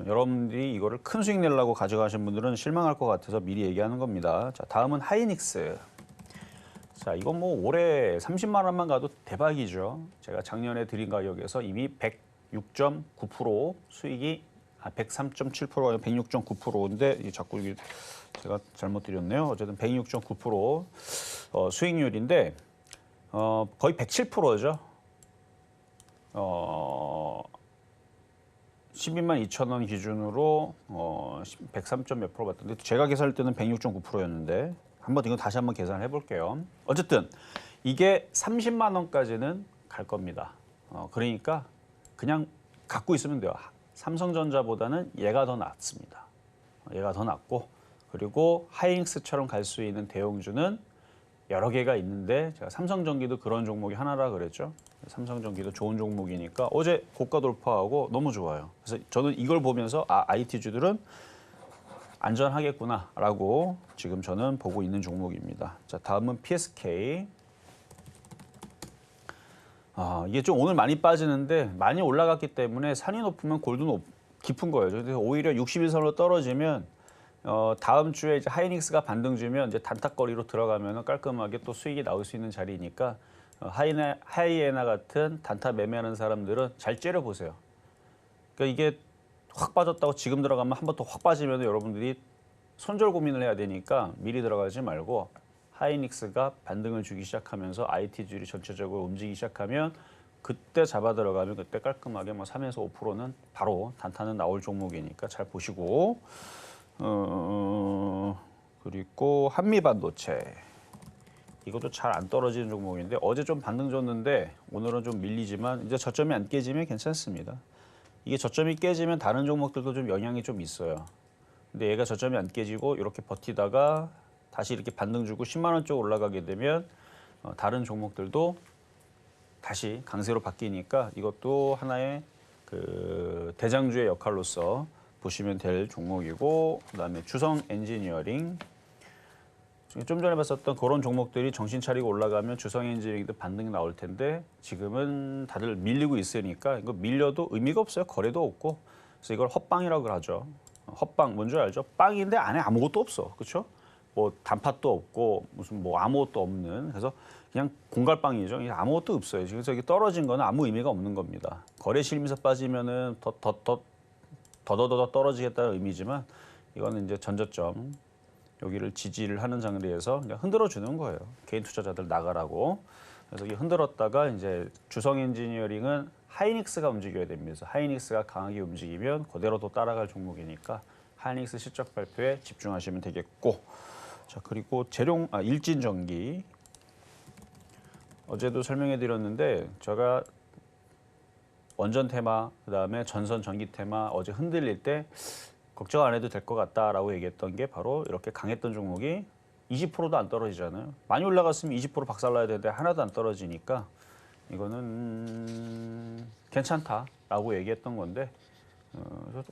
여러분들이 이거를 큰 수익 내려고 가져가신 분들은 실망할 것 같아서 미리 얘기하는 겁니다. 자, 다음은 하이닉스. 자, 이건 뭐 올해 30만 원만 가도 대박이죠. 제가 작년에 드린 가격에서 이미 106.9% 수익이 103.7%가 106.9%인데 자꾸 이게 제가 잘못 드렸네요. 어쨌든 106.9% 수익률인데 거의 107%죠. 12만 2천 원 기준으로 103점 몇 프로 받던데 제가 계산할 때는 106.9%였는데 한번 이거 다시 한번 계산을 해볼게요. 어쨌든 이게 30만 원까지는 갈 겁니다. 그러니까 그냥 갖고 있으면 돼요. 삼성전자보다는 얘가 더 낫습니다. 얘가 더 낫고 그리고 하이닉스처럼 갈 수 있는 대형주는 여러 개가 있는데 제가 삼성전기도 그런 종목이 하나라 그랬죠. 삼성전기도 좋은 종목이니까 어제 고가 돌파하고 너무 좋아요. 그래서 저는 이걸 보면서 IT주들은 안전하겠구나라고 지금 저는 보고 있는 종목입니다. 자, 다음은 PSK. 이게 좀 오늘 많이 빠지는데 많이 올라갔기 때문에 산이 높으면 골도 깊은 거예요. 그래서 오히려 61선으로 떨어지면 다음 주에 이제 하이닉스가 반등 주면 이제 단타거리로 들어가면 깔끔하게 또 수익이 나올 수 있는 자리니까 하이에나 같은 단타 매매하는 사람들은 잘 째려보세요. 그러니까 이게 확 빠졌다고 지금 들어가면 한 번 더 확 빠지면 여러분들이 손절 고민을 해야 되니까 미리 들어가지 말고 하이닉스가 반등을 주기 시작하면서 IT주들이 전체적으로 움직이기 시작하면 그때 잡아 들어가면 그때 깔끔하게 뭐 3에서 5%는 바로 단타는 나올 종목이니까 잘 보시고 그리고 한미반도체 이것도 잘 안 떨어지는 종목인데 어제 좀 반등 줬는데 오늘은 좀 밀리지만 이제 저점이 안 깨지면 괜찮습니다. 이게 저점이 깨지면 다른 종목들도 좀 영향이 좀 있어요. 근데 얘가 저점이 안 깨지고 이렇게 버티다가 다시 이렇게 반등 주고 10만 원 쪽 올라가게 되면 다른 종목들도 다시 강세로 바뀌니까 이것도 하나의 그 대장주의 역할로서 보시면 될 종목이고 그다음에 주성 엔지니어링 좀 전에 봤었던 그런 종목들이 정신 차리고 올라가면 주성 엔지니어링도 반등이 나올 텐데 지금은 다들 밀리고 있으니까 이거 밀려도 의미가 없어요. 거래도 없고 그래서 이걸 헛빵이라고 하죠. 헛빵 뭔지 알죠? 빵인데 안에 아무것도 없어. 그렇죠? 뭐 단팥도 없고 무슨 뭐 아무것도 없는 그래서 그냥 공갈빵이죠. 아무것도 없어요. 그래서 이게 떨어진 거는 아무 의미가 없는 겁니다. 거래 실미서 빠지면은 더더더 떨어지겠다는 의미지만 이거는 이제 전저점 여기를 지지를 하는 장르에서 그냥 흔들어 주는 거예요. 개인 투자자들 나가라고. 그래서 이게 흔들었다가 이제 주성 엔지니어링은 하이닉스가 움직여야 됩니다. 그래서 하이닉스가 강하게 움직이면 그대로 또 따라갈 종목이니까 하이닉스 실적 발표에 집중하시면 되겠고. 자, 그리고 일진전기 어제도 설명해 드렸는데 제가 원전 테마 그다음에 전선 전기 테마 어제 흔들릴 때 걱정 안 해도 될 것 같다라고 얘기했던 게 바로 이렇게 강했던 종목이 20%도 안 떨어지잖아요. 많이 올라갔으면 20% 박살나야 되는데 하나도 안 떨어지니까 이거는 괜찮다라고 얘기했던 건데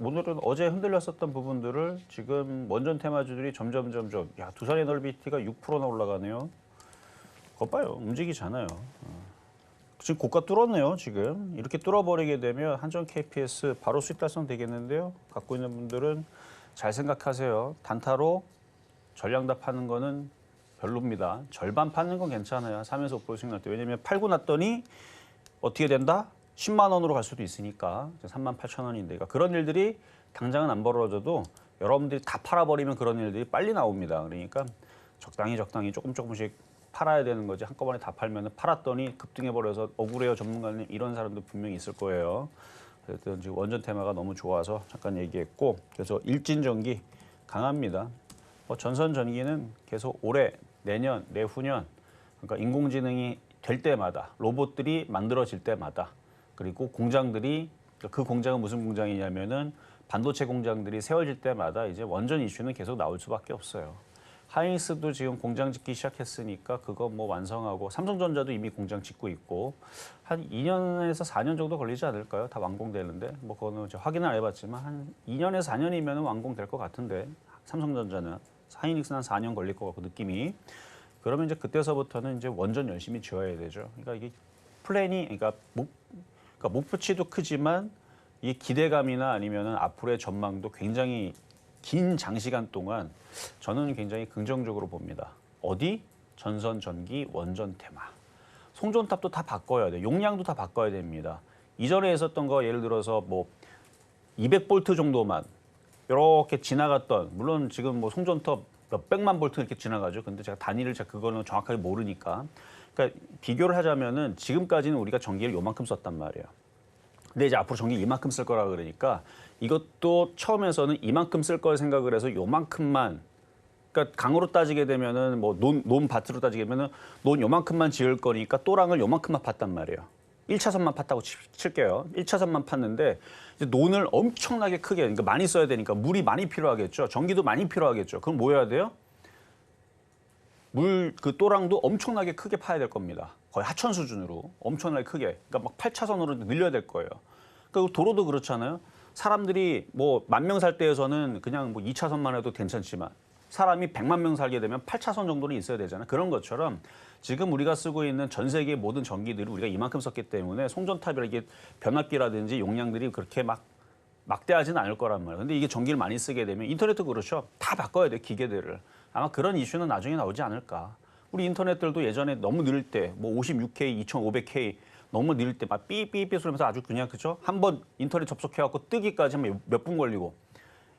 오늘은 어제 흔들렸었던 부분들을 지금 원전 테마주들이 점점 야 두산 에너비티가 6%나 올라가네요. 그거 봐요. 움직이잖아요. 지금 고가 뚫었네요. 지금 이렇게 뚫어버리게 되면 한전 KPS 바로 수익 달성 되겠는데요. 갖고 있는 분들은 잘 생각하세요. 단타로 전량다 파는 거는 별로입니다. 절반 파는 건 괜찮아요. 3에서 5% 수익 날 때. 왜냐면 팔고 났더니 어떻게 된다? 10만 원으로 갈 수도 있으니까 38,000원인데 그러니까 그런 일들이 당장은 안 벌어져도 여러분들이 다 팔아버리면 그런 일들이 빨리 나옵니다. 그러니까 적당히 조금씩 팔아야 되는 거지 한꺼번에 다 팔면 팔았더니 급등해버려서 억울해요 전문가님 이런 사람도 분명히 있을 거예요. 그래서 지금 원전 테마가 너무 좋아서 잠깐 얘기했고 그래서 일진전기 강합니다. 전선 전기는 계속 올해 내년 내후년 그러니까 인공지능이 될 때마다 로봇들이 만들어질 때마다 그리고 공장들이 그 공장은 무슨 공장이냐면은 반도체 공장들이 세워질 때마다 이제 원전 이슈는 계속 나올 수밖에 없어요. 하이닉스도 지금 공장 짓기 시작했으니까 그거 뭐 완성하고 삼성전자도 이미 공장 짓고 있고 한 2년에서 4년 정도 걸리지 않을까요? 다 완공되는데 뭐 그거는 확인을 안 해봤지만 한 2년에서 4년이면 완공될 것 같은데 삼성전자는 하이닉스는 한 4년 걸릴 것 같고 느낌이 그러면 이제 그때서부터는 이제 원전 열심히 지어야 되죠. 그러니까 이게 플랜이 그러니까 목표치도 크지만 이 기대감이나 아니면은 앞으로의 전망도 굉장히 긴 장시간 동안 저는 굉장히 긍정적으로 봅니다. 어디? 전선, 전기, 원전 테마. 송전탑도 다 바꿔야 돼. 용량도 다 바꿔야 됩니다. 이전에 했었던 거 예를 들어서 뭐 200볼트 정도만 이렇게 지나갔던 물론 지금 뭐 송전탑 몇백만 볼트 이렇게 지나가죠. 근데 제가 단위를 그거는 정확하게 모르니까. 그러니까 비교를 하자면은 지금까지는 우리가 전기를 요만큼 썼단 말이에요. 근데 이제 앞으로 전기 이만큼 쓸 거라 그러니까 이것도 처음에서는 이만큼 쓸 걸 생각을 해서 요만큼만 그러니까 강으로 따지게 되면은 뭐 논밭으로 따지게 되면은 논 요만큼만 지을 거니까 또랑을 요만큼만 팠단 말이에요. 1차선만 팠다고 칠게요. 1차선만 팠는데 이제 논을 엄청나게 크게 그러니까 많이 써야 되니까 물이 많이 필요하겠죠. 전기도 많이 필요하겠죠. 그럼 뭐 해야 돼요? 그 또랑도 엄청나게 크게 파야 될 겁니다. 거의 하천 수준으로 엄청나게 크게. 그러니까 막 8차선으로 늘려야 될 거예요. 그러니까 도로도 그렇잖아요. 사람들이 뭐 10,000명 살 때에서는 그냥 뭐 2차선만 해도 괜찮지만 사람이 100만 명 살게 되면 8차선 정도는 있어야 되잖아요. 그런 것처럼 지금 우리가 쓰고 있는 전 세계의 모든 전기들을 우리가 이만큼 썼기 때문에 송전탑이라게 변압기라든지 용량들이 그렇게 막 막대하진 않을 거란 말이에요. 근데 이게 전기를 많이 쓰게 되면 인터넷도 그렇죠. 다 바꿔야 돼, 기계들을. 아마 그런 이슈는 나중에 나오지 않을까. 우리 인터넷들도 예전에 너무 느릴 때 뭐 56K, 2500K 너무 느릴 때 막 삐삐삐 소리면서 아주 그냥 그죠? 한번 인터넷 접속해갖고 뜨기까지 몇 분 걸리고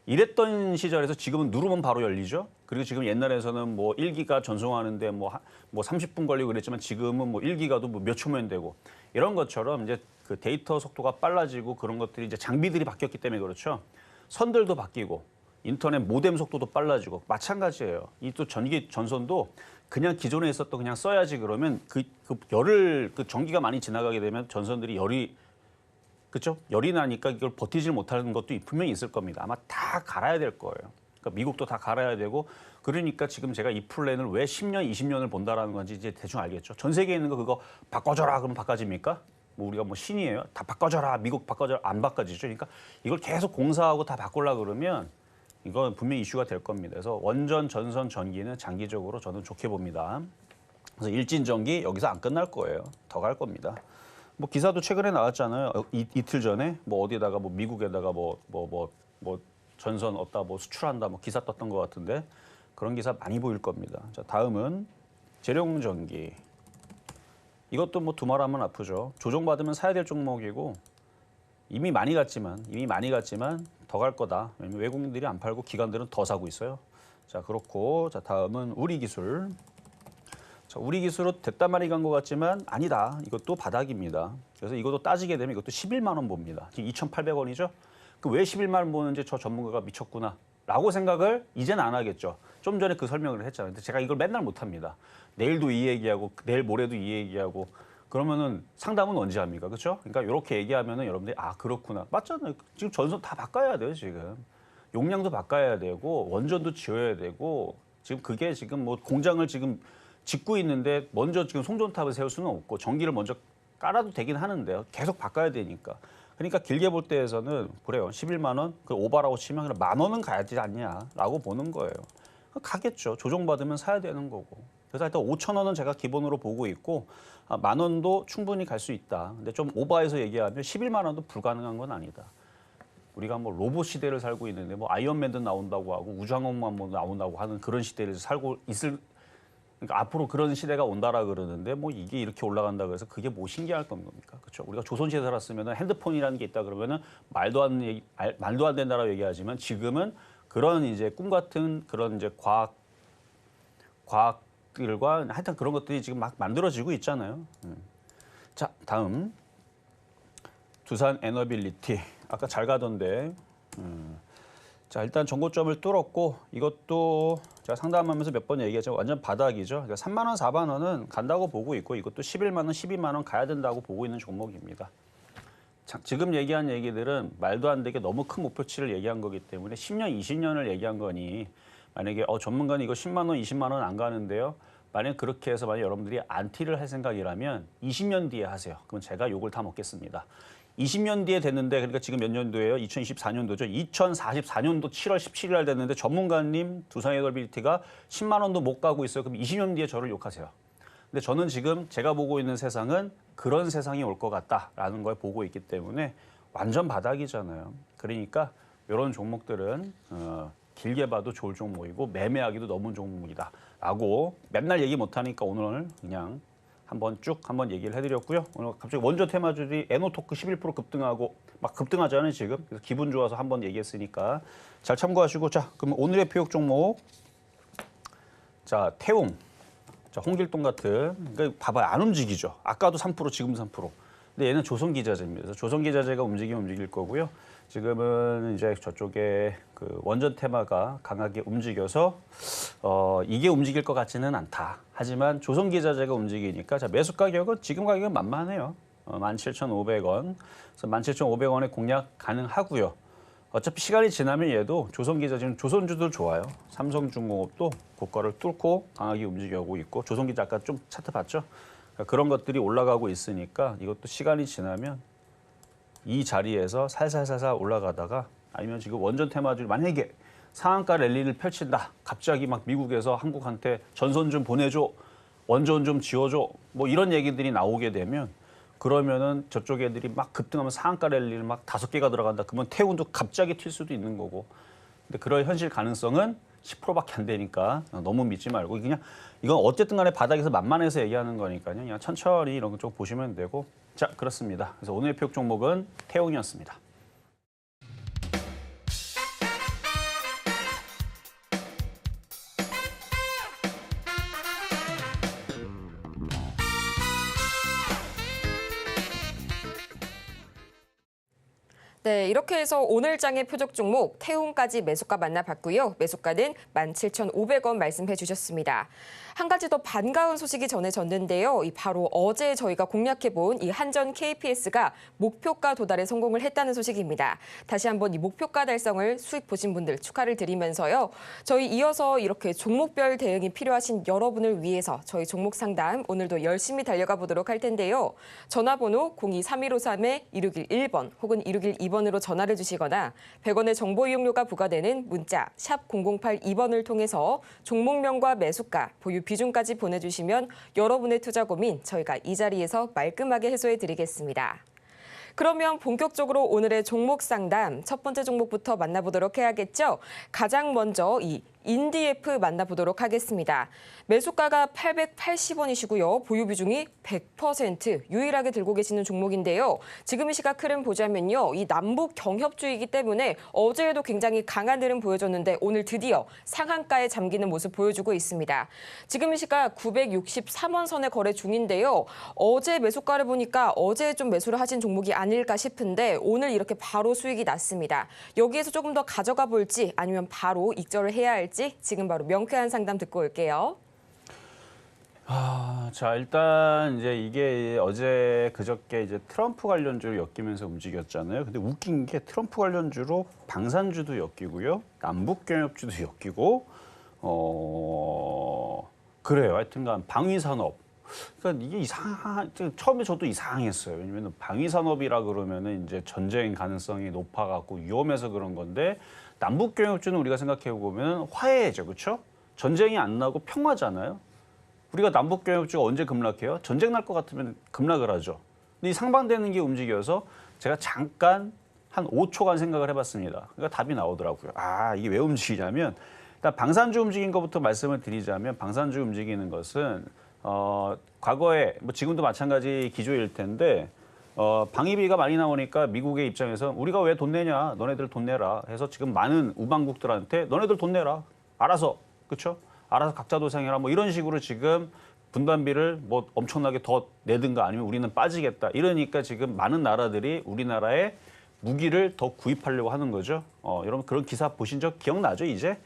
이랬던 시절에서 지금은 누르면 바로 열리죠. 그리고 지금 옛날에서는 뭐 1기가 전송하는데 뭐 30분 걸리고 그랬지만 지금은 뭐 1기가도 뭐 몇 초면 되고 이런 것처럼 이제 그 데이터 속도가 빨라지고 그런 것들이 이제 장비들이 바뀌었기 때문에 그렇죠. 선들도 바뀌고 인터넷 모뎀 속도도 빨라지고 마찬가지예요. 이 또 전기 전선도 그냥 기존에 있었던 그냥 써야지 그러면 그 열을 그 전기가 많이 지나가게 되면 전선들이 열이 그렇죠? 열이 나니까 이걸 버티질 못하는 것도 분명히 있을 겁니다. 아마 다 갈아야 될 거예요. 그러니까 미국도 다 갈아야 되고 그러니까 지금 제가 이 플랜을 왜 10년, 20년을 본다라는 건지 이제 대충 알겠죠. 전 세계에 있는 거 그거 바꿔줘라 그러면 바꿔집니까? 뭐 우리가 뭐 신이에요? 다 바꿔줘라. 미국 바꿔줘라. 안 바꿔지죠. 그러니까 이걸 계속 공사하고 다 바꾸려고 그러면 이건 분명히 이슈가 될 겁니다. 그래서 원전, 전선, 전기는 장기적으로 저는 좋게 봅니다. 그래서 일진 전기 여기서 안 끝날 거예요. 더 갈 겁니다. 뭐 기사도 최근에 나왔잖아요. 이틀 전에 뭐 어디다가 뭐 미국에다가 뭐 전선 얻다 뭐 수출한다 뭐 기사 떴던 것 같은데 그런 기사 많이 보일 겁니다. 자, 다음은 재룡 전기. 이것도 뭐 두말하면 아프죠. 조정받으면 사야 될 종목이고 이미 많이 갔지만 더 갈 거다. 왜냐면 외국인들이 안 팔고 기관들은 더 사고 있어요. 자, 그렇고 자, 다음은 우리기술. 자, 우리기술은 됐단 말이 간 것 같지만 아니다. 이것도 바닥입니다. 그래서 이것도 따지게 되면 이것도 11만 원 봅니다. 지금 2,800원이죠. 그 왜 11만 원 보는지 저 전문가가 미쳤구나 라고 생각을 이제는 안 하겠죠. 좀 전에 그 설명을 했잖아요. 근데 제가 이걸 맨날 못 합니다. 내일도 이 얘기하고 내일 모레도 이 얘기하고 그러면은 상담은 언제 합니까? 그렇죠? 그러니까 이렇게 얘기하면은 여러분들이 아 그렇구나. 맞잖아요. 지금 전선 다 바꿔야 돼요, 지금. 용량도 바꿔야 되고 원전도 지어야 되고 지금 그게 지금 뭐 공장을 지금 짓고 있는데 먼저 지금 송전탑을 세울 수는 없고 전기를 먼저 깔아도 되긴 하는데요. 계속 바꿔야 되니까. 그러니까 길게 볼 때에서는 그래요. 11만 원, 그 오바라고 치면 10,000원은 가야지 않냐라고 보는 거예요. 가겠죠. 조정받으면 사야 되는 거고. 그래서 일단 5,000원은 제가 기본으로 보고 있고 10,000원도 충분히 갈 수 있다. 근데 좀 오버해서 얘기하면 11만 원도 불가능한 건 아니다. 우리가 뭐 로봇 시대를 살고 있는데 뭐 아이언맨도 나온다고 하고 우주항공만 뭐 나온다고 하는 그런 시대를 살고 있을 그러니까 앞으로 그런 시대가 온다라 그러는데 뭐 이게 이렇게 올라간다 그래서 그게 뭐 신기할 겁니까? 그렇죠? 우리가 조선시대 살았으면 핸드폰이라는 게 있다 그러면은 말도 안 된다라고 얘기하지만 지금은 그런 이제 꿈 같은 그런 이제 과학들과 하여튼 그런 것들이 지금 막 만들어지고 있잖아요. 자, 다음 두산 에너빌리티 아까 잘 가던데. 자, 일단 전고점을 뚫었고 이것도 제가 상담하면서 몇 번 얘기했지만 완전 바닥이죠. 그러니까 3만 원, 4만 원은 간다고 보고 있고 이것도 11만 원, 12만 원 가야 된다고 보고 있는 종목입니다. 자, 지금 얘기한 얘기들은 말도 안 되게 너무 큰 목표치를 얘기한 거기 때문에 10년, 20년을 얘기한 거니 만약에 전문가는 이거 10만 원, 20만 원 안 가는데요. 만약 그렇게 해서 만약 여러분들이 안티를 할 생각이라면 20년 뒤에 하세요. 그럼 제가 욕을 다 먹겠습니다. 20년 뒤에 됐는데 그러니까 지금 몇 년도예요? 2024년도죠. 2044년도 7월 17일 날 됐는데 전문가님 두산에너빌리티가 10만 원도 못 가고 있어요. 그럼 20년 뒤에 저를 욕하세요. 근데 저는 지금 제가 보고 있는 세상은 그런 세상이 올 것 같다라는 걸 보고 있기 때문에 완전 바닥이잖아요. 그러니까 이런 종목들은 길게 봐도 좋을 종목이고 매매하기도 너무 좋은 종목이다라고 맨날 얘기 못하니까 오늘 그냥 한번 얘기를 해드렸고요. 오늘 갑자기 원전 테마주들이 에노토크 11% 급등하고 막 급등하잖아요 지금. 그래서 기분 좋아서 한번 얘기했으니까 잘 참고하시고 자 그럼 오늘의 표역 종목 자 태웅 자 홍길동 같은 그러니까 봐봐요 안 움직이죠. 아까도 3% 지금 3%. 근데 얘는 조선기자재입니다. 그래서 조선기자재가 움직이면 움직일 거고요. 지금은 이제 저쪽에 그 원전 테마가 강하게 움직여서 이게 움직일 것 같지는 않다. 하지만 조선기자재가 움직이니까 자 매수 가격은 지금 가격은 만만해요. 17,500원. 그래서 17,500원에 공략 가능하고요. 어차피 시간이 지나면 얘도 조선기자재는 조선주들 좋아요. 삼성중공업도 고가를 뚫고 강하게 움직여오고 있고 조선기자 아까 좀 차트 봤죠? 그러니까 그런 것들이 올라가고 있으니까 이것도 시간이 지나면 이 자리에서 살살살살 올라가다가 아니면 지금 원전 테마주를 만약에 상한가 랠리를 펼친다. 갑자기 막 미국에서 한국한테 전선 좀 보내줘. 원전 좀 지어줘. 뭐 이런 얘기들이 나오게 되면 그러면은 저쪽 애들이 막 급등하면 상한가 랠리를 막 5개가 들어간다. 그러면 태운도 갑자기 튈 수도 있는 거고. 근데 그럴 현실 가능성은 10%밖에 안 되니까 너무 믿지 말고 그냥 이건 어쨌든 간에 바닥에서 만만해서 얘기하는 거니까요. 그냥 천천히 이런 쪽 보시면 되고. 자, 그렇습니다. 그래서 오늘의 표적 종목은 태운이었습니다. 네, 이렇게 해서 오늘 장의 표적 종목 태움까지 매수가 만나봤고요. 매수가는 17,500원 말씀해 주셨습니다. 한 가지 더 반가운 소식이 전해졌는데요. 바로 어제 저희가 공략해본 이 한전 KPS가 목표가 도달에 성공을 했다는 소식입니다. 다시 한번 이 목표가 달성을 수익 보신 분들 축하를 드리면서요. 저희 이어서 이렇게 종목별 대응이 필요하신 여러분을 위해서 저희 종목 상담 오늘도 열심히 달려가 보도록 할 텐데요. 전화번호 023153-2611번 혹은 2612번으로 전화를 주시거나 100원의 정보 이용료가 부과되는 문자 샵 0082번을 통해서 종목명과 매수가, 보유 비중까지 보내주시면 여러분의 투자 고민 저희가 이 자리에서 말끔하게 해소해 드리겠습니다. 그러면 본격적으로 오늘의 종목 상담 첫 번째 종목부터 만나보도록 해야겠죠. 가장 먼저 이 인디F 만나보도록 하겠습니다. 매수가가 880원이시고요. 보유 비중이 100% 유일하게 들고 계시는 종목인데요. 지금 이 시각 흐름 보자면요. 이 남북 경협주의이기 때문에 어제에도 굉장히 강한 흐름 보여줬는데 오늘 드디어 상한가에 잠기는 모습 보여주고 있습니다. 지금 이 시각 963원 선에 거래 중인데요. 어제 매수가를 보니까 어제 좀 매수를 하신 종목이 아닐까 싶은데 오늘 이렇게 바로 수익이 났습니다. 여기에서 조금 더 가져가 볼지 아니면 바로 익절을 해야 할지 지금 바로 명쾌한 상담 듣고 올게요. 자, 일단 이제 이게 어제 그저께 이제 트럼프 관련주로 엮이면서 움직였잖아요. 근데 웃긴 게 트럼프 관련주로 방산주도 엮이고요. 남북경협주도 엮이고 그래요. 하여튼간 방위산업. 그러니까 이게 처음에 저도 이상했어요. 왜냐면 방위산업이라 그러면은 이제 전쟁 가능성이 높아갖고 위험해서 그런 건데 남북경협주는 우리가 생각해 보면 화해죠, 그렇죠? 전쟁이 안 나고 평화잖아요. 우리가 남북경협주가 언제 급락해요? 전쟁 날 것 같으면 급락을 하죠. 근데 이 상반되는 게 움직여서 제가 잠깐 한 5초간 생각을 해봤습니다. 그러니까 답이 나오더라고요. 아, 이게 왜 움직이냐면 일단 방산주 움직인 것부터 말씀을 드리자면 방산주 움직이는 것은 과거에 뭐 지금도 마찬가지 기조일 텐데 방위비가 많이 나오니까 미국의 입장에서 우리가 왜 돈 내냐, 너네들 돈 내라 해서 지금 많은 우방국들한테 너네들 돈 내라, 알아서, 그렇죠? 알아서 각자 도생해라 뭐 이런 식으로 지금 분담비를 뭐 엄청나게 더 내든가 아니면 우리는 빠지겠다 이러니까 지금 많은 나라들이 우리나라에 무기를 더 구입하려고 하는 거죠. 여러분 그런 기사 보신 적 기억나죠 이제?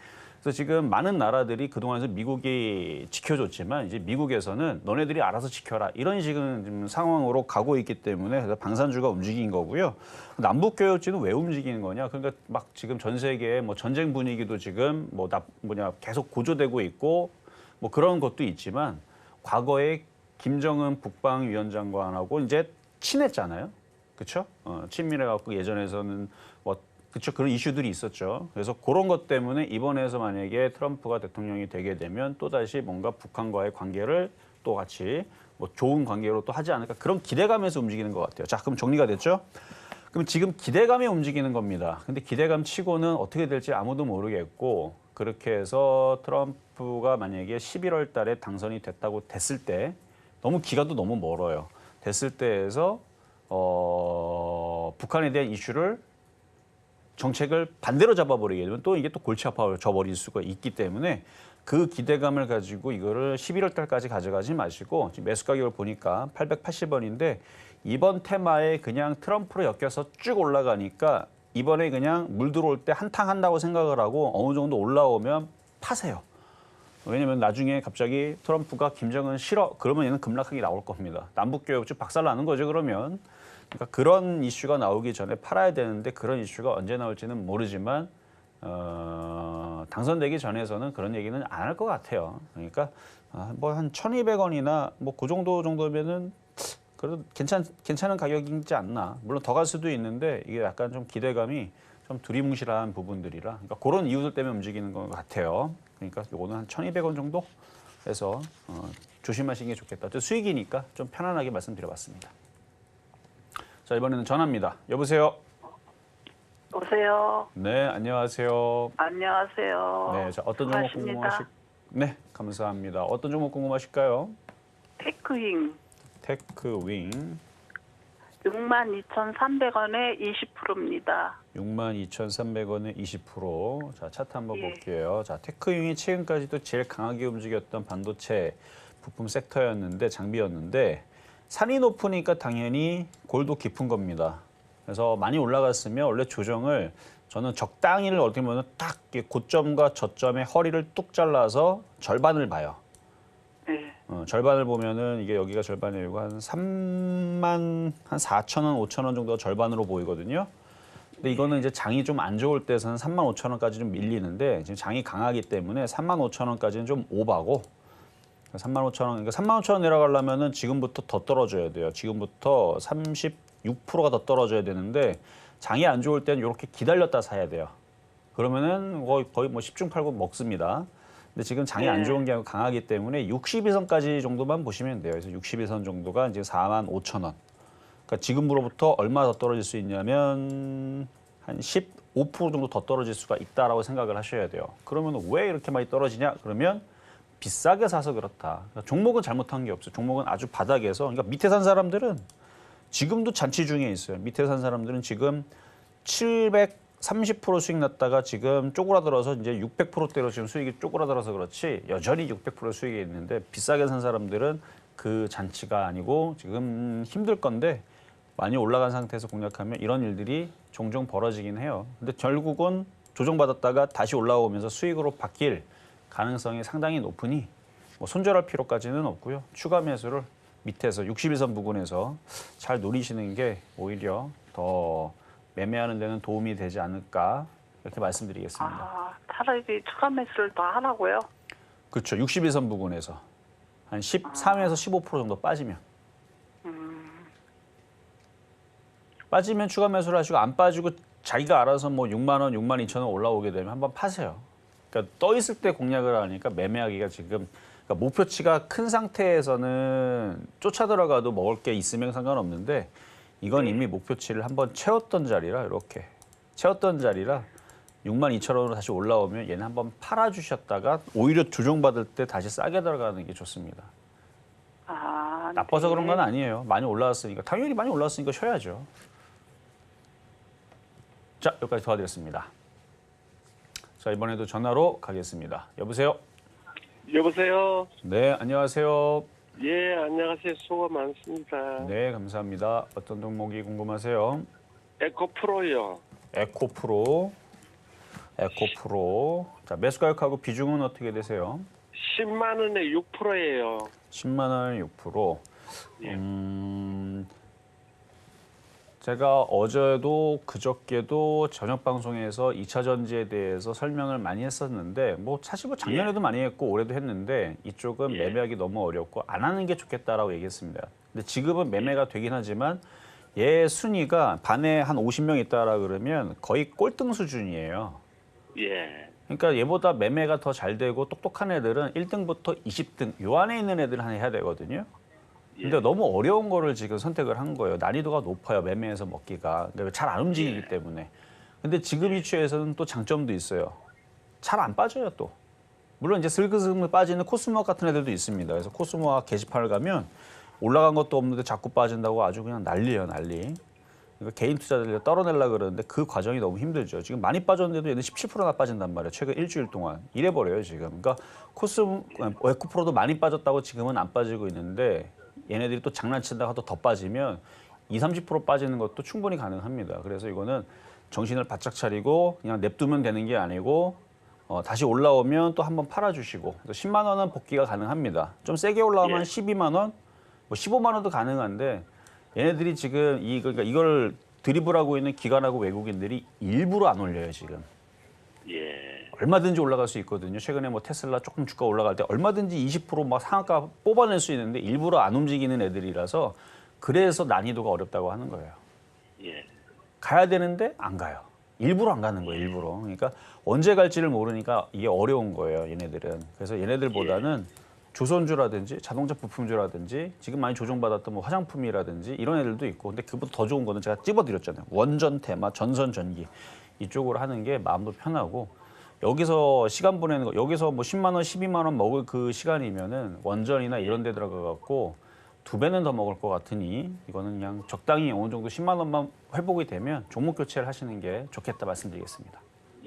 그래서 지금 많은 나라들이 그동안에서 미국이 지켜줬지만 이제 미국에서는 너네들이 알아서 지켜라 이런 식은 지금 상황으로 가고 있기 때문에 그래서 방산주가 움직인 거고요. 남북교역지는 왜 움직이는 거냐? 그러니까 막 지금 전 세계에 뭐 전쟁 분위기도 지금 계속 고조되고 있고 뭐 그런 것도 있지만 과거에 김정은 국방위원장관하고 이제 친했잖아요, 그렇죠? 친밀해갖고 예전에서는 그렇죠. 그런 이슈들이 있었죠. 그래서 그런 것 때문에 이번에서 만약에 트럼프가 대통령이 되게 되면 또다시 뭔가 북한과의 관계를 또 같이 뭐 좋은 관계로 또 하지 않을까 그런 기대감에서 움직이는 것 같아요. 자, 그럼 정리가 됐죠? 그럼 지금 기대감에 움직이는 겁니다. 근데 기대감 치고는 어떻게 될지 아무도 모르겠고 그렇게 해서 트럼프가 만약에 11월 달에 당선이 됐을 때 너무 기간도 너무 멀어요. 됐을 때에서 북한에 대한 이슈를 정책을 반대로 잡아버리게 되면 또 이게 또 골치 아파져 버릴 수가 있기 때문에 그 기대감을 가지고 이거를 11월 달까지 가져가지 마시고 지금 매수 가격을 보니까 880원인데 이번 테마에 그냥 트럼프로 엮여서 쭉 올라가니까 이번에 그냥 물 들어올 때 한탕 한다고 생각을 하고 어느 정도 올라오면 파세요. 왜냐면 나중에 갑자기 트럼프가 김정은 싫어 그러면 얘는 급락하게 나올 겁니다. 남북교역주 박살나는 거죠 그러면. 그러니까 그런 이슈가 나오기 전에 팔아야 되는데 그런 이슈가 언제 나올지는 모르지만 당선되기 전에서는 그런 얘기는 안 할 것 같아요. 그러니까 뭐 한 1,200원이나 뭐 그 정도면은 그래도 괜찮은 가격이지 않나. 물론 더 갈 수도 있는데 이게 약간 좀 기대감이 좀 두리뭉실한 부분들이라 그러니까 그런 이유들 때문에 움직이는 것 같아요. 그러니까 요거는 한 1,200원 정도 해서 조심하시는 게 좋겠다. 또 수익이니까 좀 편안하게 말씀드려봤습니다. 자, 이번에는 전화입니다. 여보세요. 오세요. 네, 안녕하세요. 안녕하세요. 네, 자 어떤 종목 궁금하실? 네, 감사합니다. 어떤 종목 궁금하실까요? 테크윙 테크윙 62,300원에 20%입니다. 62,300원에 20%. 자, 차트 한번 예. 볼게요. 자, 테크윙이 최근까지도 제일 강하게 움직였던 반도체 부품 섹터였는데 장비였는데 산이 높으니까 당연히 골도 깊은 겁니다. 그래서 많이 올라갔으면 원래 조정을 저는 적당히를 어떻게 보면 딱 고점과 저점의 허리를 뚝 잘라서 절반을 봐요. 네. 절반을 보면은 이게 여기가 절반이고 한 3만 한 4,000원, 5,000원 정도가 절반으로 보이거든요. 근데 이거는 이제 장이 좀 안 좋을 때서는 3만 5천 원까지 좀 밀리는데 지금 장이 강하기 때문에 3만 5천 원까지는 좀 오바고 3만 5천 원, 그러니까 3만 5천 원 내려가려면은 지금부터 더 떨어져야 돼요. 지금부터 36%가 더 떨어져야 되는데 장이 안 좋을 때는 이렇게 기다렸다 사야 돼요. 그러면은 거의 뭐 10중 8구 먹습니다. 근데 지금 장이 안 좋은 게 아니고 강하기 때문에 62선까지 정도만 보시면 돼요. 그래서 62선 정도가 이제 4만 5천 원. 그러니까 지금으로부터 얼마 더 떨어질 수 있냐면 한 15% 정도 더 떨어질 수가 있다라고 생각을 하셔야 돼요. 그러면 왜 이렇게 많이 떨어지냐? 그러면 비싸게 사서 그렇다. 그러니까 종목은 잘못한 게 없어요. 종목은 아주 바닥에서 그러니까 밑에 산 사람들은 지금도 잔치 중에 있어요. 밑에 산 사람들은 지금 730% 수익 났다가 지금 쪼그라들어서 이제 600%대로 지금 수익이 쪼그라들어서 그렇지 여전히 600% 수익이 있는데 비싸게 산 사람들은 그 잔치가 아니고 지금 힘들 건데 많이 올라간 상태에서 공략하면 이런 일들이 종종 벌어지긴 해요. 근데 결국은 조정받았다가 다시 올라오면서 수익으로 바뀔 가능성이 상당히 높으니 뭐 손절할 필요까지는 없고요. 추가 매수를 밑에서 62선 부근에서 잘 노리시는 게 오히려 더 매매하는 데는 도움이 되지 않을까 이렇게 말씀드리겠습니다. 아, 차라리 추가 매수를 더 하라고요? 그렇죠. 62선 부근에서 한 13에서 15% 정도 빠지면 빠지면 추가 매수를 하시고 안 빠지고 자기가 알아서 뭐 6만 원, 6만 2천 원 올라오게 되면 한번 파세요. 그러니까 떠 있을 때 공략을 하니까 매매하기가 지금 그러니까 목표치가 큰 상태에서는 쫓아 들어가도 먹을 게 있으면 상관없는데 이건 이미 목표치를 한번 채웠던 자리라 이렇게 채웠던 자리라 6만 2천 원으로 다시 올라오면 얘는 한번 팔아주셨다가 오히려 조정받을 때 다시 싸게 들어가는 게 좋습니다. 아, 나빠서 네. 그런 건 아니에요. 많이 올라왔으니까 당연히 많이 올라왔으니까 쉬어야죠. 자, 여기까지 도와드렸습니다. 자, 이번에도 전화로 가겠습니다. 여보세요? 여보세요. 네, 안녕하세요. 예, 안녕하세요. 수고 많습니다. 네, 감사합니다. 어떤 종목이 궁금하세요? 에코프로요. 에코프로. 자, 매수 가격하고 비중은 어떻게 되세요? 10만 원에 6%예요. 10만 원에 6%. 예. 제가 어제도 그저께도 저녁 방송에서 2차 전지에 대해서 설명을 많이 했었는데 뭐 사실 뭐 작년에도 많이 했고 올해도 했는데 이쪽은 예. 매매하기 너무 어렵고 안 하는 게 좋겠다라고 얘기했습니다. 근데 지금은 매매가 되긴 하지만 얘 순위가 반에 한 50명 있다라 그러면 거의 꼴등 수준이에요. 예. 그러니까 얘보다 매매가 더 잘 되고 똑똑한 애들은 1등부터 20등 요 안에 있는 애들 하나 해야 되거든요. 근데 너무 어려운 거를 지금 선택을 한 거예요. 난이도가 높아요. 매매해서 먹기가. 그러니까 잘 안 움직이기 때문에. 근데 지금 위치에서는 또 장점도 있어요. 잘 안 빠져요 또. 물론 이제 슬그슬그 빠지는 코스모학 같은 애들도 있습니다. 그래서 코스모학 게시판을 가면 올라간 것도 없는데 자꾸 빠진다고 아주 그냥 난리예요, 난리. 그러니까 개인 투자자들 떨어내려고 그러는데 그 과정이 너무 힘들죠. 지금 많이 빠졌는데도 얘는 17%나 빠진단 말이에요. 최근 일주일 동안. 이래버려요, 지금. 그러니까 에코프로도 많이 빠졌다고 지금은 안 빠지고 있는데 얘네들이 또 장난친다고 더 빠지면 20, 30% 빠지는 것도 충분히 가능합니다. 그래서 이거는 정신을 바짝 차리고 그냥 냅두면 되는 게 아니고 다시 올라오면 또 한번 팔아주시고 10만 원은 복귀가 가능합니다. 좀 세게 올라오면 12만 원, 뭐 15만 원도 가능한데 얘네들이 지금 그러니까 이걸 드리블하고 있는 기관하고 외국인들이 일부러 안 올려요 지금. 예. 얼마든지 올라갈 수 있거든요. 최근에 뭐 테슬라 조금 주가 올라갈 때 얼마든지 20% 막 상한가 뽑아낼 수 있는데 일부러 안 움직이는 애들이라서 그래서 난이도가 어렵다고 하는 거예요. 예. 가야 되는데 안 가요. 일부러 안 가는 거예요. 일부러. 그러니까 언제 갈지를 모르니까 이게 어려운 거예요. 얘네들은. 그래서 얘네들보다는 조선주라든지 자동차 부품주라든지 지금 많이 조정받았던 뭐 화장품이라든지 이런 애들도 있고 근데 그보다 더 좋은 거는 제가 찝어드렸잖아요. 원전 테마, 전선 전기 이쪽으로 하는 게 마음도 편하고 여기서 시간 보내는 거 여기서 뭐 10만 원, 12만 원 먹을 그 시간이면은 원전이나 이런 데 들어가 갖고 2배는 더 먹을 것 같으니 이거는 그냥 적당히 어느 정도 10만 원만 회복이 되면 종목 교체를 하시는 게 좋겠다 말씀드리겠습니다.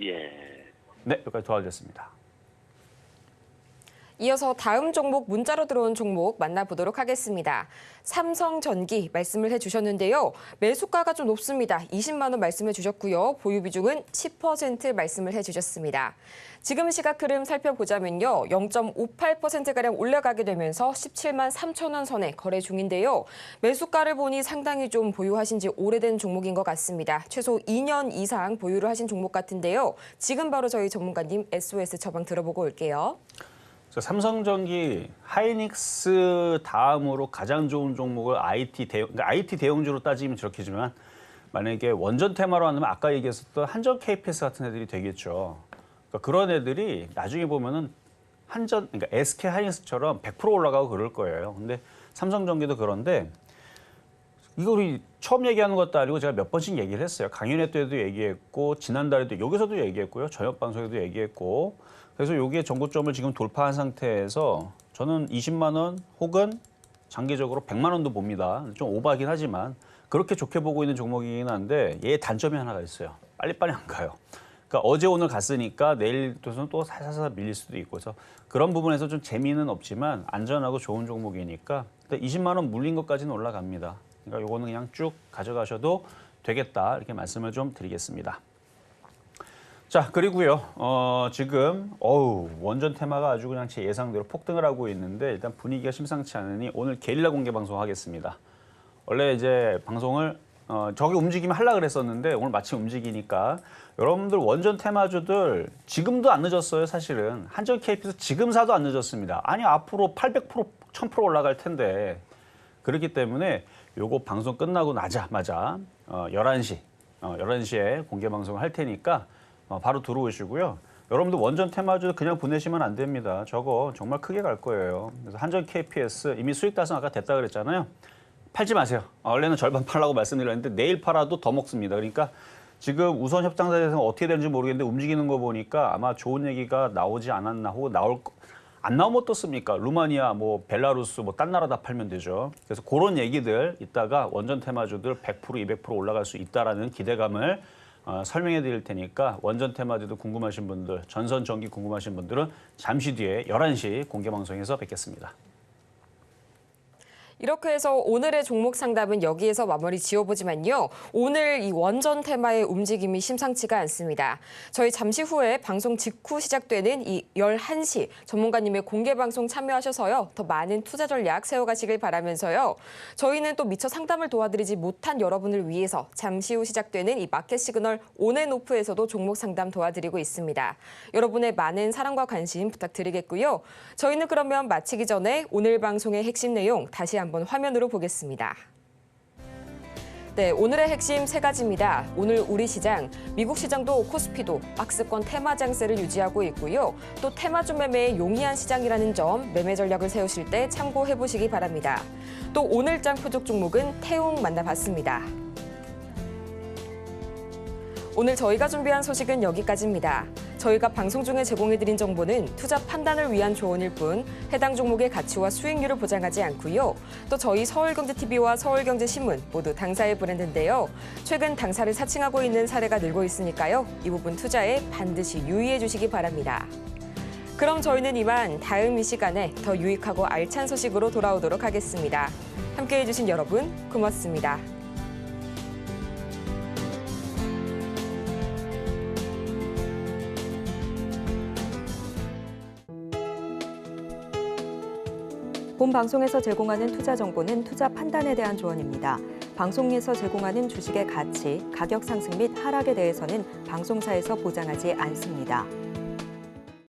예. 네, 여기까지 도와드렸습니다. 이어서 다음 종목 문자로 들어온 종목 만나보도록 하겠습니다. 삼성전기 말씀을 해주셨는데요. 매수가가 좀 높습니다. 20만 원 말씀해 주셨고요. 보유 비중은 10% 말씀을 해주셨습니다. 지금 시각 흐름 살펴보자면요. 0.58%가량 올라가게 되면서 17만 3천 원 선에 거래 중인데요. 매수가를 보니 상당히 좀 보유하신 지 오래된 종목인 것 같습니다. 최소 2년 이상 보유를 하신 종목 같은데요. 지금 바로 저희 전문가님 SOS 처방 들어보고 올게요. 삼성전기, 하이닉스 다음으로 가장 좋은 종목을 그러니까 IT 대형주로 따지면 저렇게지만 만약에 원전 테마로 한다면 아까 얘기했었던 한전 KPS 같은 애들이 되겠죠. 그러니까 그런 애들이 나중에 보면은 그러니까 SK 하이닉스처럼 100% 올라가고 그럴 거예요. 근데 삼성전기도 그런데 이걸 처음 얘기하는 것도 아니고 제가 몇 번씩 얘기를 했어요. 강연회 때도 얘기했고 지난달에도 여기서도 얘기했고요. 저녁 방송에도 얘기했고 그래서 여기에 전고점을 지금 돌파한 상태에서 저는 20만 원 혹은 장기적으로 100만 원도 봅니다. 좀 오버하긴 하지만 그렇게 좋게 보고 있는 종목이긴 한데 얘의 단점이 하나가 있어요. 빨리빨리 안 가요. 그러니까 어제 오늘 갔으니까 내일부터는 또 살살 밀릴 수도 있고 그래서 그런 부분에서 좀 재미는 없지만 안전하고 좋은 종목이니까 20만 원 물린 것까지는 올라갑니다. 그러니까 요거는 그냥 쭉 가져가셔도 되겠다 이렇게 말씀을 좀 드리겠습니다. 자 그리고요 지금 원전 테마가 아주 그냥 제 예상대로 폭등을 하고 있는데 일단 분위기가 심상치 않으니 오늘 게릴라 공개 방송 하겠습니다. 원래 이제 방송을 저기 움직이면 하려고 그랬었는데 오늘 마침 움직이니까 여러분들 원전 테마주들 지금도 안 늦었어요. 사실은 한전 KPS 지금 사도 안 늦었습니다. 아니 앞으로 800% 1000% 올라갈 텐데 그렇기 때문에 요거 방송 끝나고 나자마자 11시에 공개 방송을 할 테니까 바로 들어오시고요. 여러분들 원전 테마주 그냥 보내시면 안 됩니다. 저거 정말 크게 갈 거예요. 그래서 한전 KPS 이미 수익 달성 아까 됐다 그랬잖아요. 팔지 마세요. 원래는 절반 팔라고 말씀드렸는데 내일 팔아도 더 먹습니다. 그러니까 지금 우선 협상사에서 어떻게 되는지 모르겠는데 움직이는 거 보니까 아마 좋은 얘기가 나오지 않았나 혹은 안 나오면 어떻습니까? 루마니아, 뭐 벨라루스, 뭐 딴 나라 다 팔면 되죠. 그래서 그런 얘기들 이따가 원전 테마주들 100% 200% 올라갈 수 있다라는 기대감을 설명해 드릴 테니까 원전 테마주도 궁금하신 분들, 전선 전기 궁금하신 분들은 잠시 뒤에 11시 공개 방송에서 뵙겠습니다. 이렇게 해서 오늘의 종목 상담은 여기에서 마무리 지어보지만요. 오늘 이 원전 테마의 움직임이 심상치가 않습니다. 저희 잠시 후에 방송 직후 시작되는 이 11시 전문가님의 공개 방송 참여하셔서요. 더 많은 투자 전략 세워가시길 바라면서요. 저희는 또 미처 상담을 도와드리지 못한 여러분을 위해서 잠시 후 시작되는 이 마켓 시그널 온앤오프에서도 종목 상담 도와드리고 있습니다. 여러분의 많은 사랑과 관심 부탁드리겠고요. 저희는 그러면 마치기 전에 오늘 방송의 핵심 내용 다시 한번 화면으로 보겠습니다. 네, 오늘의 핵심 3가지입니다. 오늘 우리 시장, 미국 시장도 코스피도 박스권 테마 장세를 유지하고 있고요. 또 테마주 매매에 용이한 시장이라는 점 매매 전략을 세우실 때 참고해 보시기 바랍니다. 또 오늘장 표적 종목은 태웅 만나봤습니다. 오늘 저희가 준비한 소식은 여기까지입니다. 저희가 방송 중에 제공해드린 정보는 투자 판단을 위한 조언일 뿐 해당 종목의 가치와 수익률을 보장하지 않고요. 또 저희 서울경제TV와 서울경제신문 모두 당사의 브랜드인데요. 최근 당사를 사칭하고 있는 사례가 늘고 있으니까요. 이 부분 투자에 반드시 유의해 주시기 바랍니다. 그럼 저희는 이만 다음 이 시간에 더 유익하고 알찬 소식으로 돌아오도록 하겠습니다. 함께해 주신 여러분 고맙습니다. 본 방송에서 제공하는 투자 정보는 투자 판단에 대한 조언입니다. 방송에서 제공하는 주식의 가치, 가격 상승 및 하락에 대해서는 방송사에서 보장하지 않습니다.